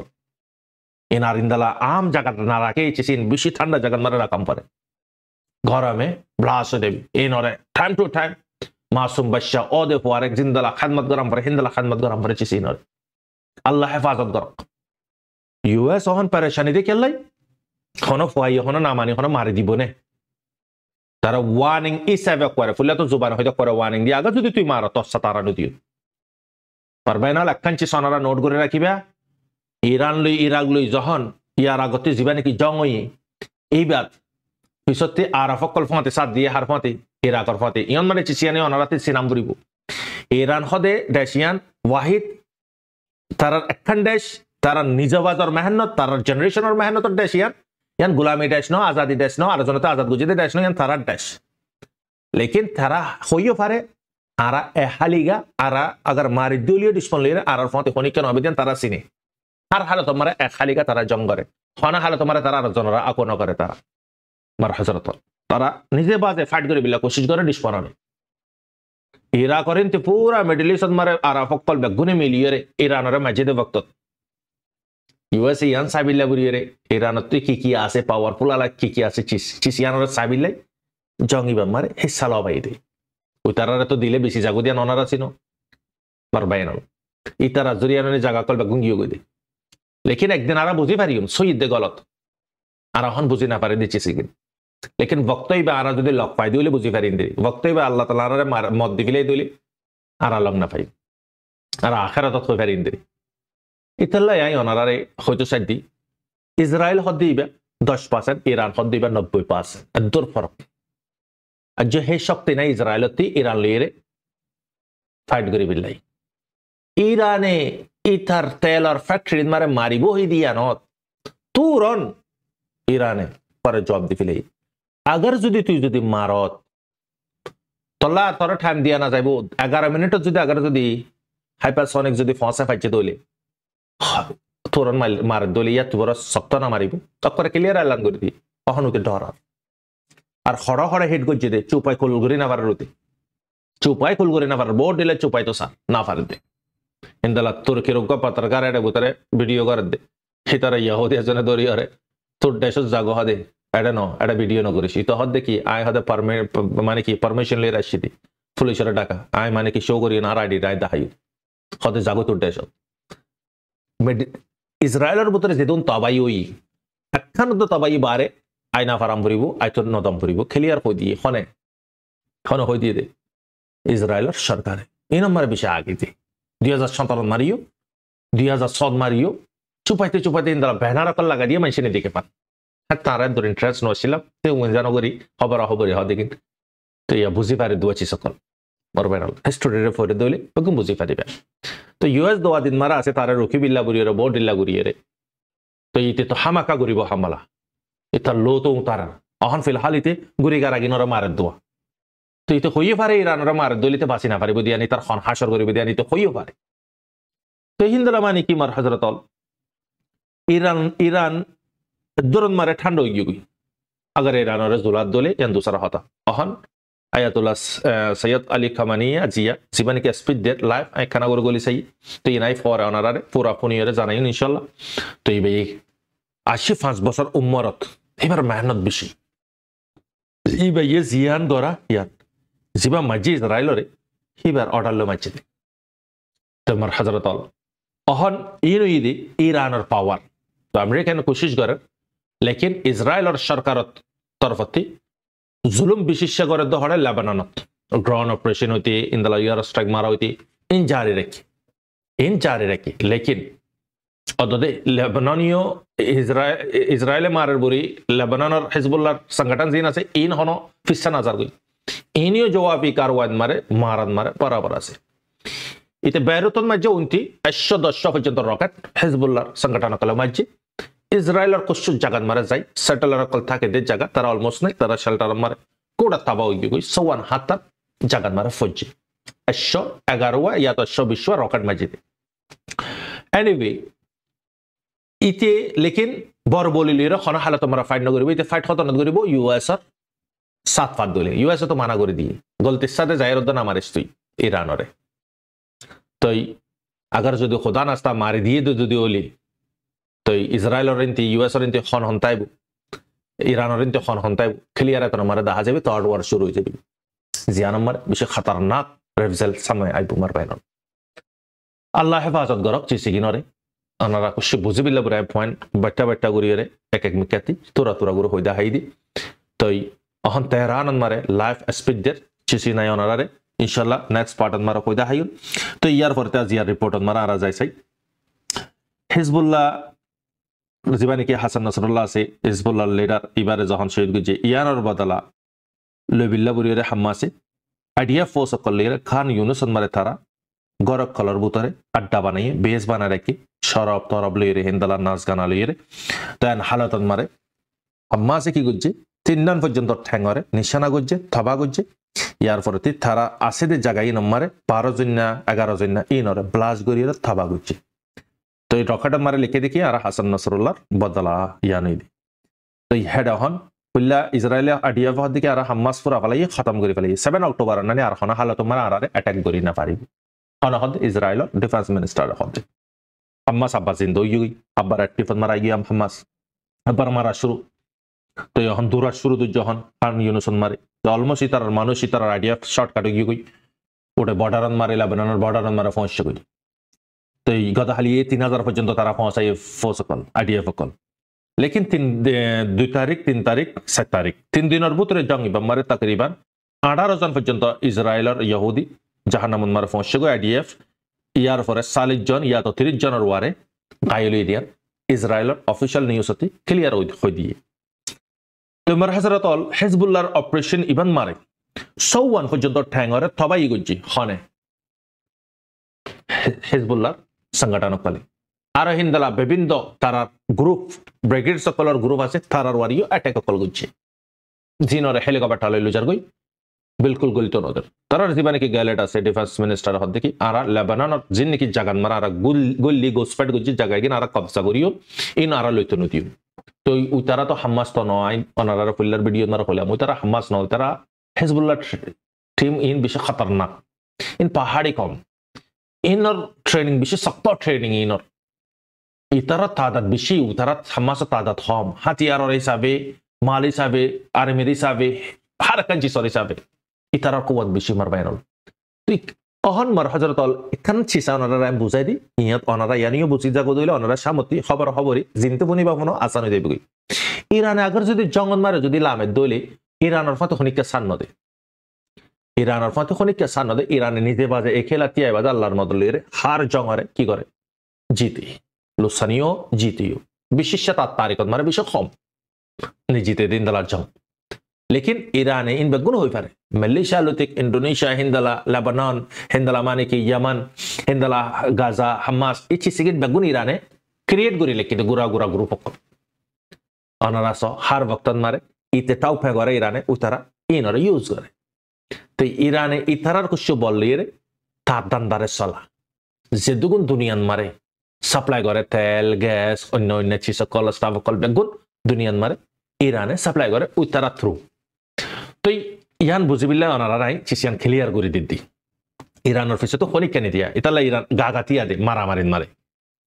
ইনার ইন্দালা আম জায়গাত না রাখে চিসিন বেশি ঠান্ডা জায়গাত মারে রাখাম পারে গরমে ব্লাস্ট দেবী ইনরে টাইম টু টাইম মাসুম বাচ্চা ও দে পরে জিন্দালা খাদমত গরম পারে হিন্দালা খাদমত গরম পারে চিসি ইনরে আল্লাহ হেফাজত করক ইউএস ওহন পরেশানি দে কেলাই হনো ফুয়াই হনো না মানি হনো মারি দিব নে তারা ওয়ার্নিং ইসাবে করে ফুলে তো জুবান হয়তো করে ওয়ার্নিং দিয়ে আগে যদি তুই মারো তসা তারা নদীও পারবে না লাক্ষাঞ্চি সোনারা নোট করে রাখিবা ইরান লই ইরাক লই যখন ইয়ার আগতে যাবা নাকি জং হই এইবার পিছতে আর ফকল ফতে সাত দিয়ে হার ফতে ইরাকর ফতে ইয়ন মানে চিচিয়ানি অনারাতে সিনাম করিব ইরান হদে দেশিয়ান ওয়াহিদ তার একখান দেশ তারা নিজ বাজার মেহনত তার জেনারেশনের মেহনতর দেশিয়ান ইয়ান গুলামী দেশ ন আজাদি দেশ ন আর জনতা আজাদ গুজিদে দেশ ন ইয়ান তারার দেশ লেকিন তারা হইও পারে আরা এহালিগা আরা আগার মারি দলীয় ডিসপন লিয়ে আর ফতে খনিকেন অবিদিন তারা চিনে আর হালত মারে এহালিগা তারা জং করে হনা হালত মারে তারা আর জনরা আকো ন করে তারা মার হজরত তারা নিজে বাজে ফাইট করে বিলা কোশিশ করে ডিসপন আনে ইরা করেন তে পুরা মিডল ইস্ট মারে আর ফকল বেগুনে মিলিয়ে রে ইরানের মসজিদে বক্ত ইউএসএ ইয়ান সাবিল্লা বুড়িয়ে রে ইরানত কি আছে পাওয়ারফুল আলা কি আছে চিসিয়ানোর সাবিল্লাই জঙ্গিবা মারে হিসা লবাই দে ওই তারারে তো দিলে বেশি জাগো দিয়া ননারা চিনো মার বাইন ইতারা জরিয়ানে জাগা কল বেগুন গিয়ে গই দে লেকিন একদিন আরা বুঝি পারিম সৈয়দ দে গলত আর এখন বুঝি না পারে দিচ্ছি সিগিন লেকিন বক্তই বা আরা যদি লক পাই দিলে বুঝি পারিন দে বক্তই বা আল্লাহ তাআলারে মত দিলে দিলে আর লগ না পাই আর আখিরাতত কই পারিন দে ইতাল্লা আই অনারারে হয়তো সাইড দি ইসরায়েল হদ দিবা 10% ইরান হদ দিবা 90% দূর ফরক আর যে হে শক্তি নাই ইসরায়েলতি ইরান লিয়ে ফাইট করি বিলাই ইরানে ইথার তেলর ফ্যাক্টরি মারে মারিব হই দিয়া নত তুরন ইরানে পরে জবাব দি ফেলে আগার যদি তুই যদি মারত তল্লা তোর টাইম দিয়া না যাইব 11 মিনিট যদি আগার যদি হাইপারসনিক যদি ফসা ফাইছে দলে তোরন মার দলে ইয়া তুই বড় শক্ত না মারিব তকরে ক্লিয়ার এলান করে দি তখন ওকে ডর আর হড়া হড়া হিট করছে দে চুপাই খুল করে না পারে রুতে চুপাই খুল করে না পারে বোর্ড দিলে চুপাই তো সা না পারে দে ইন্দালা তুর্কি রোগ পত্রকার এটা ভিতরে ভিডিও করে দে হিতারা ইয়াহুদি এজনে দরি আরে তোর দেশত জাগো হাদে এটা ন এটা ভিডিও নকরিস তো হদ দেখি আয় হাদে মানে কি পারমিশন লিয়ে আসছি দি পুলিশের ডাকা আয় মানে কি শো করি না আর আইডি রায় দেখাই হদে জাগো তোর দেশত ইসরায়েলের ভিতরে যেদিন তবাই ওই একখান তবাই বারে আইনা ফারাম ফুরিব আইতর নদম ফুরিব খেলিয়ার হই দিয়ে হনে হনে হই দিয়ে দে ইসরায়েলের সরকারে এই নম্বরের বিষয়ে আগে দিয়ে 2017 মারিও 2007 মারিও চুপাইতে চুপাইতে ইন্দারা ব্যানার কল লাগা দিয়ে মানুষের দিকে পান তারা তোর ইন্টারেস্ট নছিলাম জানো করি হবরি হদে কিন্তু তো ইয়া বুঝি পারে দুয়াছি সকল মোর ব্যানার স্টুডেন্টে ফরে দইলে ওকে বুঝি পারিবে তো ইউএস দোয়া দিন মারা আছে তারা রুখি বিল্লা গুরিয়ে রে বোর্ড ডিল্লা গুরিয়ে রে তো ইতে তো হামাকা করিব হামলা এটা লো তো তারা অহন ফিলহাল ইতে গুরিগার আগিনরা মারের দোয়া তো ইতে হইয়ে পারে ইরানরা মারের দলিতে বাঁচি না পারিব দিয়ানি তার খন হাসর করিব দিয়ানি তো হইও পারে তো হিন্দরা মানে কি মার হজরতল ইরান দরন মারে ঠান্ডা হয়ে গই আগার ইরানের জুলাত দলে ইয়ান দুসরা হতা অহন আয়াতুল্লাহ সৈয়দ আলী খামানিয়া জিয়া জীবনকে স্পিড ডেট লাইভ খানা করে গলি চাই তো ইনাই ফরে অনারারে পুরা ফোনিয়রে জানাই ইনশাল্লাহ তো এই 85 বছর উম্মরত এবার মেহনত বেশি এই ভাইয়ে জিয়ান দ্বারা ইয়াত জিবা মাজি ইসরায়েলরে হিবার অর্ডার লো মাজি তোমার হজরত অহন ইদি ইরানের পাওয়ার তো আমেরিকান কোশিশ করে লেকিন ইসরায়েলের সরকারত তরফতি জুলুম বিশেষ করে দহরে লেবাননত গ্রাউন্ড অপারেশন হইতে ইন্দালা ইয়ার স্ট্রাইক মারা হইতে ইন জারি রাখি লেকিন অদদে লেবাননীয় ইসরায়েলে মারের বরি লেবাননের হিজবুল্লাহর সংগঠন জিন আছে ইন হন ফিসা নাজার গই ইনিও জবাবি কারওয়াদ মারে বরাবর আছে ইতে বেরুতন মাঝে 110 পর্যন্ত রকেট হিজবুল্লাহর সংগঠন কলে মাঝে ইসরায়েলের কুছ জায়গা মারে যায় সেটেলার কল থাকে দে জায়গা তারা অলমোস্ট নাই তারা শেল্টার মারে কোড়া তাবা হয়ে গই 170 জায়গা মারে ফজি 111 ইয়া তো 120 রকেট মাঝে এনিওয়ে ইতে লেকিন বড় বলিলির খন হালত আমরা ফাইট নগরিব ইতে ফাইট খতন করিব ইউএস এর সাত ফাট দলে ইউএস তো মানা করে দিয়ে গলতির সাথে জাহিরুদ্দিন আমারিস তুই ইরানরে তই আগার যদি খোদা নাস্তা মারি দিয়ে যদি ওলি তো ইসরায়েলের ইন্তি ইউএসের ইন্তি খন হন্তাইব ইরানের ইন্তি খন হন্তাইব ক্লিয়ার এত নম্বরে দেখা যাবে থার্ড ওয়ার শুরু হয়ে যাবে জিয়া নম্বর বেশি খতরনাক রেজাল্ট সামনে আইব মার বাইন আল্লাহ হেফাজত গরক চিসিগিনরে ওনারা কুশি বুঝিবিল্লা বুড়াই পয়েন্ট বাট্টা গুড়িয়ে এক মিকাতি তোরা গুরু হয়ে দেখাই দি তই অহন তেহরান মারে লাইফ স্পিডদের চিসি নাই ওনারে ইনশাল্লাহ নেক্সট পার্ট মারা হয়ে দেখাই তো ইয়ার পরে জিয়ার রিপোর্ট মারা আরা যাইছাই হিজবুল্লাহ জিবা নাকি হাসান নাসরুল্লাহ আছে হিজবুল্লাহ লিডার এবারে যখন শহীদ গুজে ইয়ানোর বদলা লবিল্লা বুড়িয়ে হাম্মাসে আইডিয়া ফোর্স করলে খান ইউনুস মারে তারা গরক কলর বুতরে আড্ডা বানাইয়ে বেস বানা রাখি শরব তরব লইরে হিন্দালা নাচ গানা লইরে তাই হালত মারে হাম্মাসে কি গুজছে 3 দিন পর্যন্ত ঠ্যাঙরে নিশানা গুজছে থবা গুজছে ইয়ার পরে তারা আসে দে জায়গায় নম্বরে 12 জন না 11 জন না ইনরে ব্লাস গরিয়ে থবা গুজছে তো এই রকেট মারে লিখে দেখি আর হাসান নাসরুল্লাহর বদলা ইয়ানি দি তো হেড হন পুল্লা ইসরায়েলে আডিয়া ভাত দিকে আর হাম্মাস পুরা ফলাই খতম করে ফেলাই 7 অক্টোবর নানি আর হনা হালত মারা আর অ্যাটাক করি না পারিব হন হদ ইসরায়েল ডিফেন্স মিনিস্টার হদ হাম্মাস আব্বাস জিন্দো ইউই আব্বার অ্যাক্টিভ মারা গিয়াম হাম্মাস আব্বার মারা শুরু তো এখন দূরা শুরু তো যখন খান ইউনুসন মারে তো অলমোস্ট তার মানুষ তার আইডিয়া শর্টকাট গিয়ে ওটা বর্ডারন মারে লেবাননের বর্ডারন মারে পৌঁছে গই তো এই গদা হালিয়ে 3000 পর্যন্ত তারা পৌঁছায় ফোর্স কল আইডিয়া কল লেকিন 2 তারিখ 3 তারিখ 7 তারিখ 3 দিনের ভিতরে জং মারে তকরিবান 18 জন পর্যন্ত ইসরায়েলের ইহুদি জাহান্নাম মারে পৌঁছে গই আইডিএফ ইয়ার পরে 40 জন ইয়া তো 30 জনের ওয়ারে গায়ল হয়ে দিয়া ইসরায়েলের অফিসিয়াল নিউজ হতে ক্লিয়ার হয়ে দিয়ে তোমার হযরত আল হিজবুল্লাহর অপারেশন ইভান মারে 100 পর্যন্ত ঠ্যাঙরে থবাই গজি হনে হিজবুল্লাহর সংগঠন কলে আর হিন্দালা বিভিন্ন তারা গ্রুপ ব্রিগেড সকলের গ্রুপ আছে তারার ওয়ারিও অ্যাটাক কল গজি জিনরে হেলিকপ্টার লইলো যার গই बिल्कुल गलत नदर तारा जीवन की गैलेट আছে ডিফেন্স মিনিস্টার হদ দেখি আর লেবানন জিন নাকি জাগান মারা আর গুল্লি গোসফেট গুজি জায়গা গিন আর কবজা করিও ইন আর লইতো নদিও তো উতারা তো হামাস তো নয় অনারা ফুল্লার ভিডিও মারা হলাম উতারা হামাস নয় তারা হিজবুল্লাহ টিম ইন বেশি খতরনাক ইন পাহাড়ি কম ইনর ট্রেনিং বেশি শক্ত ট্রেনিং ইনর ইতারা তাদাত বেশি উতারা হামাস তাদাত কম হাতিয়ারর হিসাবে মাল হিসাবে আর্মির হিসাবে হারকান জিসর হিসাবে ইতারার কুয়াত বেশি মার বাইনল তুই অহন মার হজরত এখান ছিসা ওনারা আমি বুঝাই দি ইয়াত ওনারা ইয়ানিও বুঝি যাগো দইলে ওনারা সামতি খবরই জিনতে বনি বা কোনো আসান হয়ে যাবে ইরানে আগর যদি জঙ্গল মারে যদি লামে দইলে ইরানের ফাতে খনিকা সান নদে ইরানের ফাতে খনিকা সান নদে ইরানে নিজে বাজে এ খেলা তিয়াই বাজে আল্লাহর মদলের হার জঙ্গরে কি করে জিতে লুসানিও জিতিও বিশেষ তার তারিখত মারে বেশি কম জিতে দিন দালার জং लेकिन ईरान इन बेगुन हो पारे मलेशिया लुतिक इंडोनेशिया हिंदला लेबनान हिंदला माने कि यमन हिंदला गाजा हमास इची सिगित बेगुन ईरान क्रिएट करी लेकिन गुरा गुरा ग्रुप को अनरासो हर वक्त मारे इते टाउ फे करे ईरान उतरा इनर यूज करे तो ईरान इतरार कुछ बोल लिए तापदान बारे सला जेदुगुन दुनियान मारे सप्लाई करे तेल गैस अन्य अन्य चीज कोलेस्ट्रॉल कल बेगुन दुनियान मारे ईरान सप्लाई करे उतरा थ्रू तो यान बुझिबिल्ला अनाराय चिसियान क्लियर करि दिद्दी इरानर फिसे तो खनिक केने दिया इताला इरान गागातिया दे मारामारिन मारे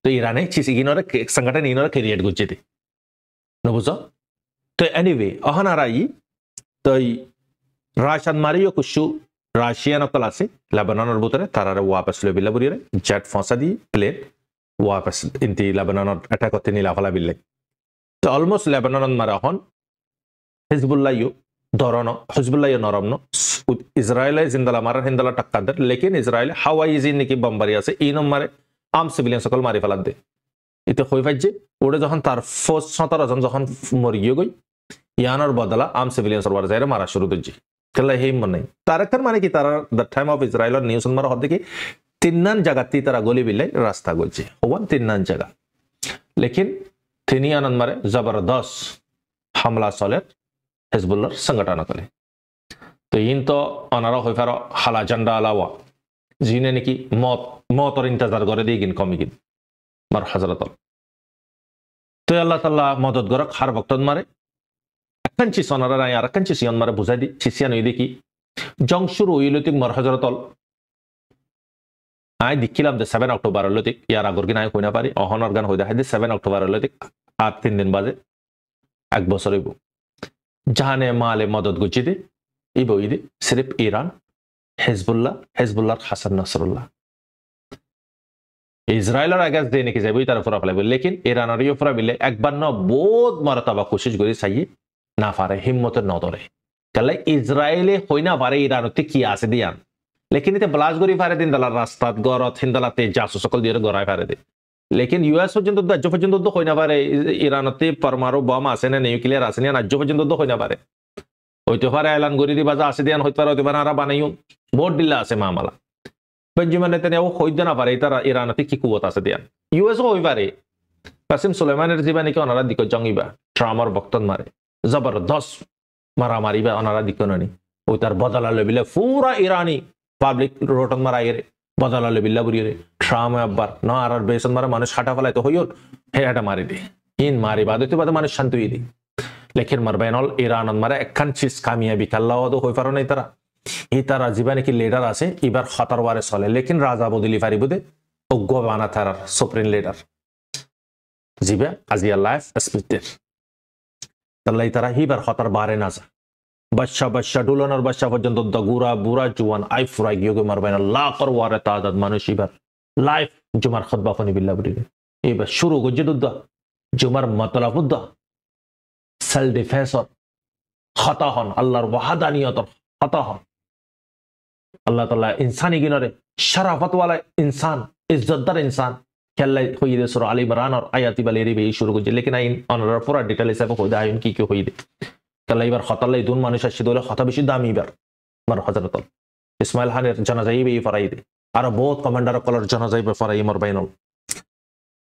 तो इराने चिसिगिनरे संगठन इनरे क्रिएट गुज्जे दे न बुझो तो एनीवे अहनाराई तो राशियान मारियो कुशु राशियान क्लासे लेबाननर बुतरे तारारे वापस लेबिला बुरिरे जेट फंसा दी प्लेन वापस इंति लेबाननर अटैक होते नीला फला बिल्ले तो ऑलमोस्ट लेबानन मारा हन हिजबुल्लाह यो दरनो हिजबुल्लाह यो नरमनो इजराइल जिंदला मारा हिंदला टक्का लेकिन इजराइल हावाई जिन की बम्बारी আছে এই নম্বরে আম সিভিলিয়ান সকল মারি ফেলা দে এতে হই ফাইছে ওরে যখন তার ফোর্স 17 জন যখন মরি গিয়ে গই ইয়ানোর বদলা আম সিভিলিয়ান সরবার যায়রে মারা শুরু দিজি কেলা হেম মানে তারকার মানে কি তার the time of Israil news মারা হতে কি তিননান জায়গাতে তারা গলি বিলাই রাস্তা গলছে ওয়ান তিননান জায়গা लेकिन তিনি আনন্দ মারে জবরদস্ত হামলা চলে हिजबुल्लाह संगठन कले तो इन तो अनारा हो फारो हाला झंडा अलावा जिने ने की मौत और इंतजार करे देगिन कमिगिन मार हजरत तो अल्लाह ताला मदद गरक हर वक्त मारे अकंची सोनारा राय अकंची सियन मारे बुझाई दी चिसियान होई देखी जंग शुरू होइलतिक मार हजरत आय दिखिलाम दे 7 अक्टूबर लतिक यार आगर गिन आय होइना पारी अहन अर्गान होइदा हाय दे 7 अक्टूबर लतिक আর 3 दिन बाजे एक बছর হইব जहाने माले मदद गुची दे इबो इदे सिर्फ Iran Hezbollah Hassan Nasrallah Israel और अगेंस्ट देने की जाबई तरफ फरा फले लेकिन ईरान और यो फरा बिले एक बार न बहुत मरतबा कोशिश करी चाहिए ना पारे हिम्मत न धरे कले इजराइले होइना पारे ईरान ते की आसे दियान लेकिन इते ब्लास गरी पारे दिन दला रास्ता गरत हिंदलाते जासु सकल दिरे गराय पारे दे लेकिन यूएस পর্যন্ত রাজ্য পর্যন্ত তো হই না পারে ইরানতে পরমাণু বম আছে না নিউক্লিয়ার আছে না রাজ্য পর্যন্ত তো হই না পারে হইতে পারে এলান গরি দিবা যা আছে দিয়ান হইতে পারে হইতে পারে আর বানাইও বহুত দিল্লা আছে মামলা বেঞ্জামিন নেতানিয়াহু হইতে না পারে তারা ইরানতে কি কুওত আছে দিয়ান ইউএস হই পারে কাসিম সুলাইমানের জীবনে কি অনারা দিক জঙ্গিবা ট্রামার বক্তন মারে জবরদস্ত মারামারি বা অনারা দিক ননি ওই তার বদলা লবিলে পুরা ইরানি পাবলিক রোটন মারাইরে बदला बिल्ला बुरी ट्राम अब्बार न आर बेसन मारे मानुष हाटा फलाय तो होयो हे हाटा मारी दे इन मारी बाद तो बाद मानुष शांत हुई दी लेकिन मरबैनल ईरान मारे एकखान चीज कामयाबी काल्ला तो होई पारो नहीं तारा ই তারা জীবনে কি লিডার আছে এবার খতর বারে চলে लेकिन রাজা বদলি পারিব দে অজ্ঞ বানা তার সুপ্রিম লিডার জিবা আজিয়া লাইফ স্পিরিট তাল্লাই তারা হিবার খতর বারে না যা বাচ্চা ডুলানোর বাচ্চা পর্যন্ত গুড়া বুড়া জুয়ান আই ফুরাই গিয়ে মারবেন লাখর ওয়ারে তাদাদ মানুষ এবার লাইফ জুমার খতবা ফনি বিল্লাহ বলি এবার শুরু গজ্জে দুদ্দা জুমার মতলাফুদ্দা সেল ডিফেন্সর খতা হন আল্লাহর ওয়াহাদানিয়তর খতা হন আল্লাহ তাআলা ইনসানি গিনরে শরাফত ওয়ালা ইনসান ইজ্জতদার ইনসান খেলাই হই দে সূরা আলী ইমরান और आयती বালেরি বে শুরু গজ্জে लेकिन আইন অনর পুরা ডিটেইল হিসাবে হই দা আইন কি কি হই দে कल खतल दून मानुष खत बेसि दामी बार मार हजरत इस्माइल खान जनाजाई बे फराई दे और बहुत कमांडर कलर जनाजाई बे फराई मर बाइनल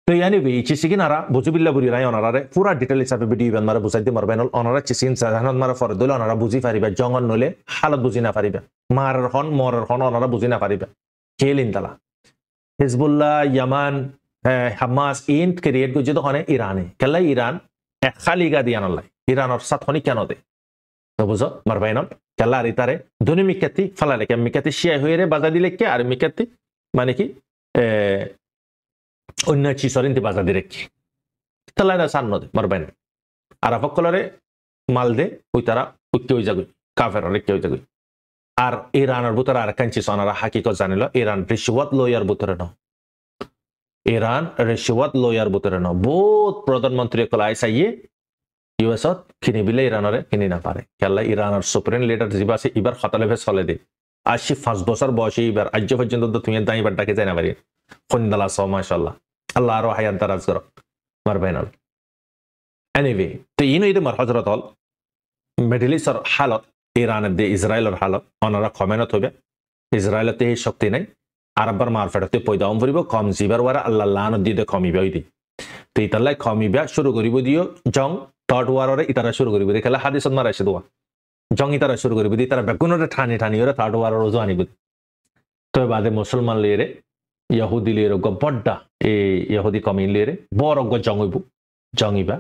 तो यानी वे चिसिगिन आरा बुजुबिल्ला बुरी राय अनारे पूरा डिटेल हिसाब वीडियो बन मारे बुझाई दे मर बाइनल अनारा चिसिन साधारण मारे फर दोले अनारा बुझी पारिबा जंगन नले हालत बुझी ना पारिबा मारर हन मरर हन अनारा बुझी ना पारिबा केलिन ताला हिजबुल्लाह यमन हमास इन क्रिएट को जो हने ईराने कल ईरान खालीगा दियानल ईरान और साथ होनी क्या नोदे तो बुझो मरबाइनल कल्ला रितारे दोनों मिकती फला लेके मिकती शिया हुए रे बाजा दिले क्या और मिकती माने की अन्य चीज़ और इंतबाजा दिले की তালাই না সান নদে মারবেন আর আপকলরে মাল দে ওই তারা ঐক্য হয়ে যাবে কাফের ঐক্য হয়ে যাবে আর ইরানের ভিতরে আর কাঞ্চি সনারা হাকিকত জানিল ইরান রিশওয়াত লয়ার ভিতরে ন ইরান রিশওয়াত লয়ার ভিতরে ন বহুত প্রধানমন্ত্রী কলাই চাইয়ে ইউএসত কিনি বিলে ইরানরে কিনি না পারে কেলা ইরানের সুপ্রিম লিডার যিবা আছে এবার হতালেভে চলে দে 85 বছর বয়সে এবার আজ পর্যন্ত তুমি দাঁড়িয়ে ডাকে যায় না পারি খন্দালা সব মাশাআল্লাহ আল্লাহ আরো হায়াত দারাজ করো মারবেন এনিওয়ে তো ইনো ইদে মার হযরত হল মিডল ইস্টর হালত ইরানের দে ইসরায়েলের হালত অনারা কমেনত হবে ইসরায়েলতে এই শক্তি নাই আরববার মারফেটতে পয়দা ফুরিব কম জিবার ওয়ারা আল্লাহ লানত দিয়ে কমিবে ওই দি তো ইতালাই কমিবে শুরু করিব দিও জং থার্ড ওয়ারে ইতারা শুরু করিব দেখালে হাদিসত মারাইছে দোয়া জং ইতারা শুরু করিব দি তারা বেগুনরে ঠানি ঠানি ওরা থার্ড ওয়ারের রোজু আনিব তো বাদে মুসলমান লিয়ে ইহুদি লিয়ে বড্ডা এই ইহুদি কমিন লিয়ে বড় জং হইব জঙ্গিবা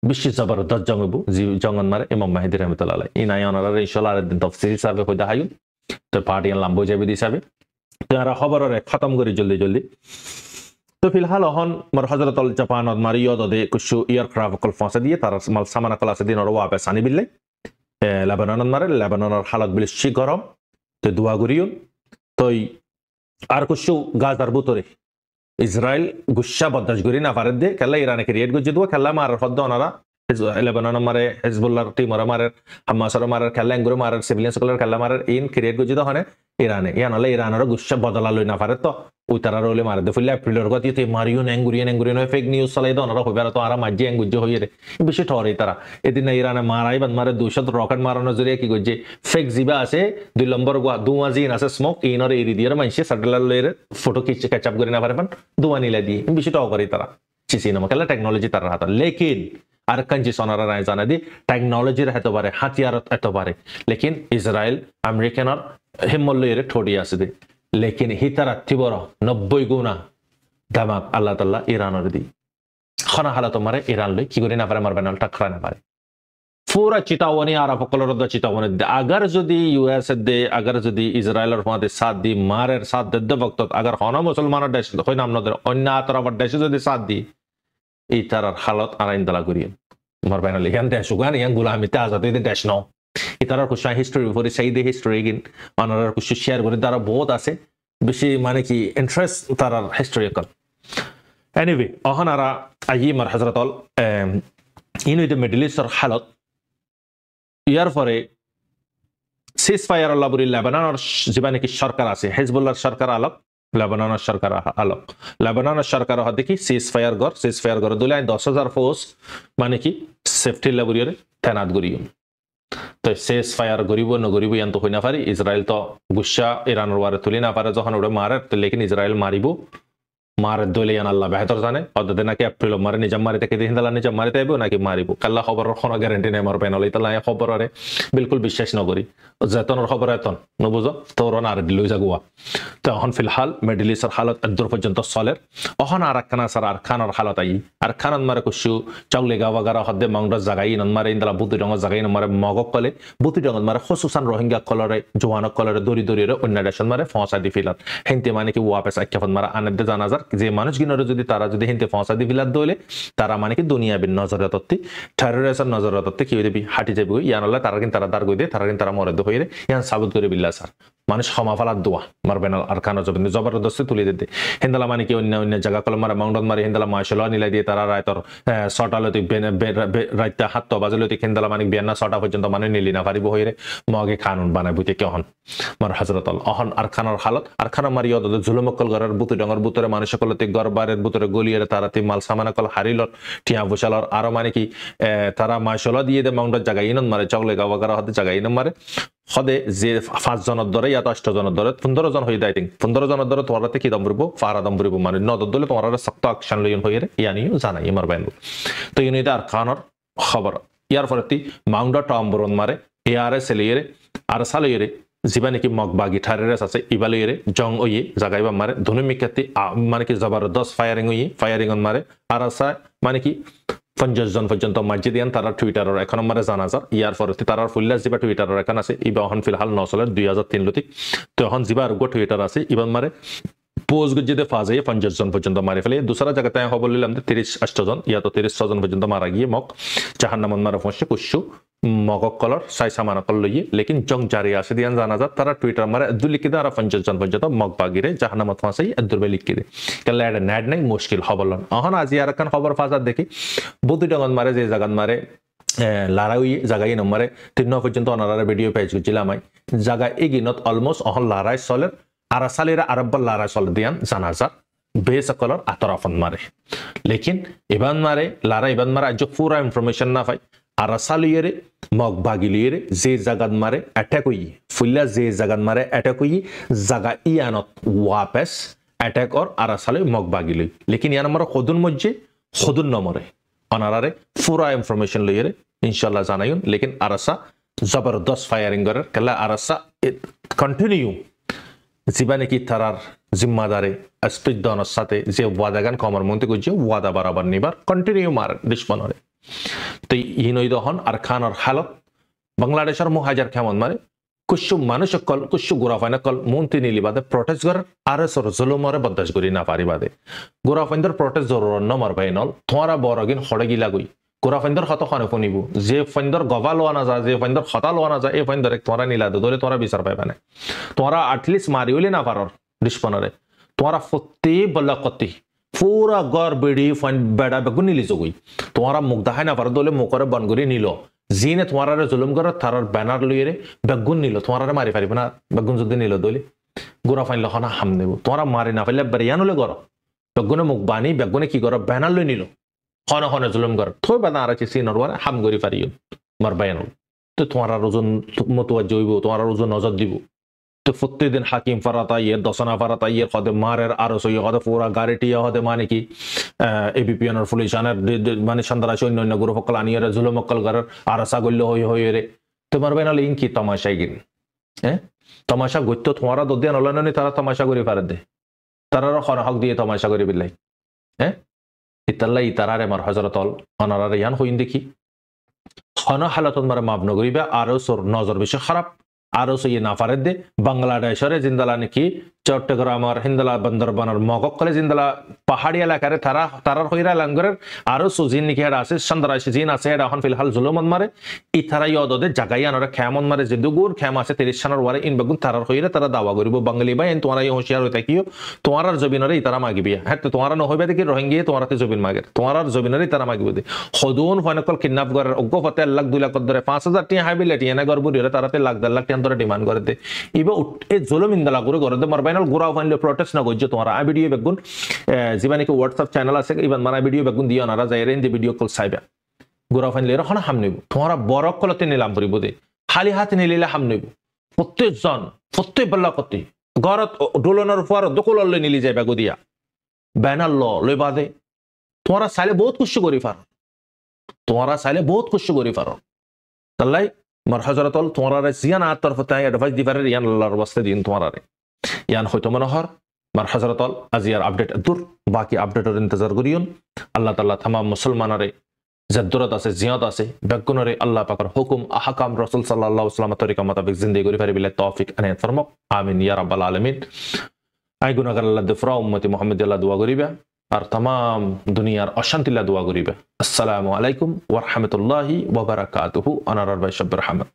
বিশ্ব জবরদস্ত জং হইব জঙ্গন মারে ইমাম মাহিদি রহমতুল্লাহ আলাই ইনাই অনারা ইনশাআল্লাহ আরেকদিন তফসিল হিসাবে হইদা হাইন তো পার্টি লাম্বো যাবে হিসাবে তো আর খবরের খতম করি জলদি জলদি তো ফিলহাল অহন মার হযরত আল জাপানত মারিয়দ দে কুশু এয়ারক্রাফট কল ফসা দিয়ে তার মাল সামানা কল আছে দিন আর ওয়াপে সানি বিল্লাই লেবানন মারে লেবাননের হালত বেশি গরম তো দোয়া করিও তো আর কুশু গাজার ভিতরে ইসরায়েল গুসা বদাস করি না পারে দে খেলা ইরানে ক্রিয়েট করছে দোয়া খেলা মারার হদ্দ ওনারা লেবানন মারে হিজবুল্লাহর টিমরা মারে হামাসর মারে খেলা এঙ্গুরে মারে সিভিলিয়ান সকলের খেলা মারে ইন ক্রিয়েট করছে তো হনে ইরানে ইয়ানলে ইরানের গুসা বদলা লই না পারে তো ওই তারা রলে মারে দে ফুলে এপ্রিলের গতি তে মারিও নেঙ্গুরিয়ান ফেক নিউজ চালাই দো ওনারা হইবার তো আর মাঝে এঙ্গুজ্জ হইয়ে রে বেশি ঠরে তারা এদিন ইরানে মারাই বাদ মারে 200 রকেট মারানো জরিয়া কি করছে ফেক জিবা আছে 2 নম্বর দুয়া জিন আছে স্মোক ইনর এরি দিয়ে মাইছে স্যাটেলাইট লইরে ফটো কিচ ক্যাচআপ করে না পারে পান দুয়া নিলা দিয়ে বেশি ট করে তারা চিসি নাম খেলা টেকনোলজি তারা হাত লেকিন আর কাঞ্জি সোনারা রায় জানা দি টেকনোলজির হতে পারে হাতিয়ার হতে পারে লেকিন ইসরায়েল আমেরিকানর হিমল্লয়ের ঠোডি আছে দে লেকিন হিতারা তিবর 90 গুণা দামাক আল্লাহ তাআলা ইরানের দি খানা হালাত মারে ইরান লই কি করে না পারে মারবে না টাকরা না পারে পুরা চিতাওয়ানি আর আপকলর দ চিতাওয়ানি আগার যদি ইউএস দে আগার যদি ইসরায়েলের মাঝে সাথ দি মারের সাথ দে বক্ত আগার হনা মুসলমানের দেশ হই নাম নদের অন্য আতরাবার দেশে যদি সাথ দি এই তারার হালত আইন দালা করিয়ে মারবে না ইয়ান দেশ উগান ইয়ান গোলামিতে আজাদ এই দেশ নাও ইতারার কুশা হিস্ট্রি উপরে সেই দে হিস্ট্রি গিন অনারার কুশু শেয়ার করে তারা বহুত আছে বেশি মানে কি ইন্টারেস্ট তারার হিস্টোরিক্যাল এনিওয়ে অহনারা আই মার হযরতল ইন দ্য মিডল ইস্টর হালত ইয়ার পরে সিজ ফায়ার আল্লাহ বলি লেবাননের যেবা নাকি সরকার আছে হিজবুল্লাহর সরকার আলোক লেবাননের সরকার আলোক লেবাননের সরকার হতে কি সিজ ফায়ার গর দুলাই 10,000 ফোর্স মানে কি সেফটি লেবুরিয়রে তানাত করিও তো সিজ ফায়ার গরিব ন গরিব ইয়ান তো হই না পারি ইসরায়েল তো গুসা ইরানের ওয়ারে তুলি না পারে যখন ওরে মারে তো লেকিন ইসরায়েল মারিব মারে দলে ইয়ান আল্লাহ বেহতর জানে অদতে নাকি এপ্রিল মারে নিজাম মারিতে কে দিন দালা নিজাম মারিতে আইবো নাকি মারিব কাল্লা খবরের কোনো গ্যারান্টি নাই মার পেনল ইতালা খবরে বিলকুল বিশ্বাস নকরি যেতনের খবর এতন নবুঝো তোর আর দিলই যাগুয়া তো এখন ফিলহাল মিডল ইস্টের হালত এদূর পর্যন্ত চলের অহন আর খানা সার আর খানার হালত আই আর খানান মারে কুসু চগলে গাওয়া গারা হদ্দে মাংড জাগাই নন মারে ইন্দালা বুতি রঙ জাগাই নন মারে মগক কলে বুতি রঙ মারে খসুসান রোহিঙ্গা কলরে জওয়ানক কলরে দরি দরি রে অন্য দেশন মারে ফসা দি ফিলাত হেনতে মানে কি ওয়াপেস আখ্যাফত মারা আনদে জানাজার যে মানুষ গিনরে যদি তারা যদি হেনতে ফসা দি ফিলাত দইলে তারা মানে কি দুনিয়া বিন নজরতত্তি টেররিস্টের নজরতত্তি কি হইবি হাঁটি যাবি ইয়ানলে তারা কিন্তু তারা দার গই দে তারা কিন্তু তারা মরে দে হইরে ইয়ান সাবুত করে বিল্লা স্যার মানুষ ক্ষমা ফালাত দোয়া মারবেন আর খানা জবন জবরদস্তি তুলি দিতে হিন্দালা মানে কি অন্য অন্য জায়গা কল মারা মাউন্টন মারি হিন্দালা মাইশলা নিলাই দিয়ে তারা রায়তর সটালতি রাইতা হাত বাজলতি হিন্দালা মানে বিয়ানা সটা পর্যন্ত মানে নিলি না পারিব হইরে মগে কানুন বানাই বুতে কে হন মার হযরতল অহন আর খানার হালত আর খানা মারি অদ জুলুমকল গরার বুতে ডঙ্গর বুতরে মানুষ সকলতে গরবারের বুতরে গলিয়ে তারাতে মাল সামানা কল হারিলর টিয়া বসালর আর মানে কি তারা মাইশলা দিয়ে দে মাউন্টন জায়গা ইনন মারে চগলে গাওয়া গারা হতে জায়গা ইনন মারে সদে যে 5 জনের ধরে ইয়া 8 জনের ধরে 15 জন হই দাই থিং 15 জনের ধরে তোরাতে কি দম বলবো ফারা দম বলবো মানে নদ দলে তোরা সক্ত অ্যাকশন লইন হইরে ইয়ানি জানাই ইমার বাইন তো ইউনিট আর খানর খবর ইয়ার ফরতি মাউন্ডা টম্বরন মারে এআরএস এলিয়েরে আর সালিয়েরে জীবানে কি মগবাগি ঠারেরেস আছে ইবালিয়েরে জং ওয়ে জাগাইবা মারে ধনু মিকাতি মানে কি জবরদস্ত ফায়ারিং অন মারে আর আসা মানে কি 50 জন পর্যন্ত মসজিদিয়ান তারা টুইটারের এক নম্বরে জানাজার ইয়ার পরবর্তী তারার ফুল্লাস যিবা টুইটারের এখন আছে ইবা এখন ফিলহাল নচলের 2003 লতি তো এখন যিবা আর টুইটার আছে ইবান মারে পোজ গজ্জিতে ফাজে 50 জন পর্যন্ত মারি ফেলে দুসরা জায়গাতে হব বললাম 38 জন ইয়া তো 30 জন পর্যন্ত মারা গিয়ে মক জাহান্নামত মারা ফসে কুশু মগক কলর সাই সামান কল লইয়ে লেকিন জং জারি আসে দিয়ান জানা যা তারা টুইটার মারে আদু লিখি দে আর 50 জন পর্যন্ত মক বাগিরে জাহান্নামত ফাসাই আদুরবে লিখি দে কেলা এড নেড নাই মুশকিল হবলন অহন আজি আর কান খবর ফাজা দেখি বুদ্ধি ডঙ্গন মারে যে জাগান মারে লারাই জায়গায় নম্বরে 3 পর্যন্ত অনারা ভিডিও পেজ করছিলাম জায়গা এগিনত অলমোস্ট অহন লারাই চলে আর সালিরা আরব্বা লারাই চলে দিয়ান জানাজা বেসকলর আতরাফন মারে লেকিন ইবান মারে লারা ইবান মারে আজ পুরা ইনফরমেশন না পাই আর সালিয়েরে মগ বাগিলিয়েরে যে জাগাত মারে অ্যাটাক হই ফুল্লা যে জাগাত মারে অ্যাটাক হই জাগা ইয়ানত ওয়াপেস অ্যাটাক অর আর সালে মগ বাগিলি লেকিন ইয়ান আমরা খদুন মজ্জে খদুন নমরে অনারারে পুরা ইনফরমেশন লইরে ইনশাআল্লাহ জানাইন লেকিন আরসা জবরদস্ত ফায়ারিং করে কেলা আরসা কন্টিনিউ জীবনে কি তারার জিম্মাদারে স্পিডনের সাথে যে ওয়াদাগান কমর মন্তে করছে ওয়াদা বরাবর নিবার কন্টিনিউ মার দুশ্মনরে তো ইনই দহন আর খানর হালত বাংলাদেশের মুহাজার কেমন মানে কুশু মানুষ কল কুশু গুরাফাইনা কল মন্ত্রী নিলিবাদে প্রটেস্ট করার আর সর জুলুমরে বদাস করি না পারিবাদে গুরাফাইন্দর প্রটেস্ট জরুর নম্বর বাইনল তোমারা বড়গিন হড়গিলা গই গুরাফাইন্দর হত খানে ফনিব যে ফাইন্দর গভা লোয়া না যায় যে ফাইন্দর হতা লোয়া না যায় এই ফাইন্দর তোমরা নিলা দলে তোমরা বিচার পাইবা না তোমরা অ্যাটলিস্ট মারিওলে না পারর দুশ্মনরে তোমরা ফতে বলকতি পুরা গর বেড়ি ফাইন বেড়া বেগুন নিলি জগই তোমরা মুখ দেখাই না পারো দলে মুখরে বন করে নিল জিনে তোমারা জুলুম করে তারার ব্যানার লইরে বেগুন নিল তোমারা মারি পারিব না বেগুন যদি নিল দলে গোরা ফাইন লহনা হাম নেব তোমরা মারি না পাইলে বেরিয়ানুলে গর বেগুনে মুখ বানি বেগুনে কি গর ব্যানার লই নিল হন হন জুলুম কর থই বানা আর কি সিনর ওয়ার হাম গরি পারিও মার বায়ানুল তো তোমারা রোজন মতওয়াজ্জ হইব তোমারা রোজন নজর দিব তো প্রত্যেকদিন হাকিম ফারাতা ইয়ের দশনা ফারাতা ইয়ের হদে মারের আরো সই হদে পুরা গাড়িটিয়া হদে মানে কি এবিপিএনের পুলিশানের মানে সন্ধ্যারা অন্য গ্রুপ সকল আনিয়ে জুলুম অকল করার আরসা গল্য হই হই রে তোমার বেনাল ইন কি তমাশাই গিন হ্যাঁ তমাশা গত্য তোমারা দদিয়ান অলনানি তারা তমাশা করি পারে দে তারারও হক দিয়ে তমাশা করি বিলাই হ্যাঁ ইতাল্লাই ইতারারে মার হজরতল অনারারে ইয়ান হইন দেখি হন হালাতত মারে মাপ নগরিবা আরো সর নজর বেশি খারাপ আরো সই না পারে দে বাংলাদেশের জিন্দালা নাকি চট্টগ্রামের হিন্দালা বন্দরবানের মগকলে জিন্দালা পাহাড়ি এলাকারে তারার হইরা লাঙ্গরের আরো সুজিন নাকি হেড আছে সন্দ্রাশি জিন আছে হেড এখন ফিলহাল জুলুমত মারে ইথারা ইয়দে জাগাই আনরে খেমন মারে যে দুগুর খেম আছে 30 সানের ওয়ারে ইন বেগুন তারার হইরা তারা দাওয়া করিব বাঙালি ভাই তোমরা হুঁশিয়ার হই থাকিও তোমার জবিনরে ইতারা মাগিবিয়া হ্যাঁ তোমরা ন হইবে দেখি রোহিঙ্গিয়া তোমারতে জবিন মাগের তোমার জবিনরে তারা মাগিব দে হদুন ফাইনকল কিডন্যাপ করার অজ্ঞ ফতে 1 লাখ 2 লাখ ধরে 5000 টিয়া হাইবিলে টিয়া না গরবুরি তারাতে লাখ 1.5 লাখ টিয়া ধরে ডিমান্ড করে দে ইবে এ জুলুম ইন্দালা করে দে মার বাইনাল গুরাও ফাইনলে প্রটেস্ট না গজ্জ তোমার আই ভিডিও বেগুন জীবানি কি হোয়াটসঅ্যাপ চ্যানেল আছে ইবান মারা ভিডিও বেগুন দিও নারা যাই rain the video call Saiba গুরাও ফাইনলে রখন হাম নেব তোমার বড় কলতে নিলাম করিব দে খালি হাত নিলিলে হাম নেব প্রত্যেকজন প্রত্যেক বল্লাকতি গরত ডোলনের উপর দকললে নিলি যায় বেগু দিয়া ব্যানার লই বাদে তোমরা চাইলে বহুত কুশ করি পার তোমরা চাইলে বহুত কুশ করি পার তাল্লাই মার হজরতল তোমরা জিয়ান আর তরফতে অ্যাডভাইস দিবারে ইয়ান আল্লাহর ওয়াস্তে দিন তোমরা ইয়ান হয়তো মনোহর মার হজরতল আজিয়ার আপডেট দূর বাকি আপডেটের ইন্তজার করিউন আল্লাহ তাআলা तमाम মুসলমানরে জদ্দরত আছে জিয়াত আছে বেগুনরে আল্লাহ পাকের হুকুম আহকাম রাসূল সাল্লাল্লাহু আলাইহি ওয়াসাল্লাম তরিকা মোতাবেক জিন্দেগি করি পারি বিল্লাহ তৌফিক আনায়াত ফরমাক আমিন ইয়া রাব্বাল আলামিন আই গুনাহগার আল্লাহ দফরা উম্মতি মুহাম্মদ আল্লাহ দোয়া করিবা আর तमाम দুনিয়ার অশান্তিলা দোয়া করিবা আসসালামু আলাইকুম ওয়া রাহমাতুল্লাহি ওয়া বারাকাতুহু আনা রাব্বাই শাব্বির রহমান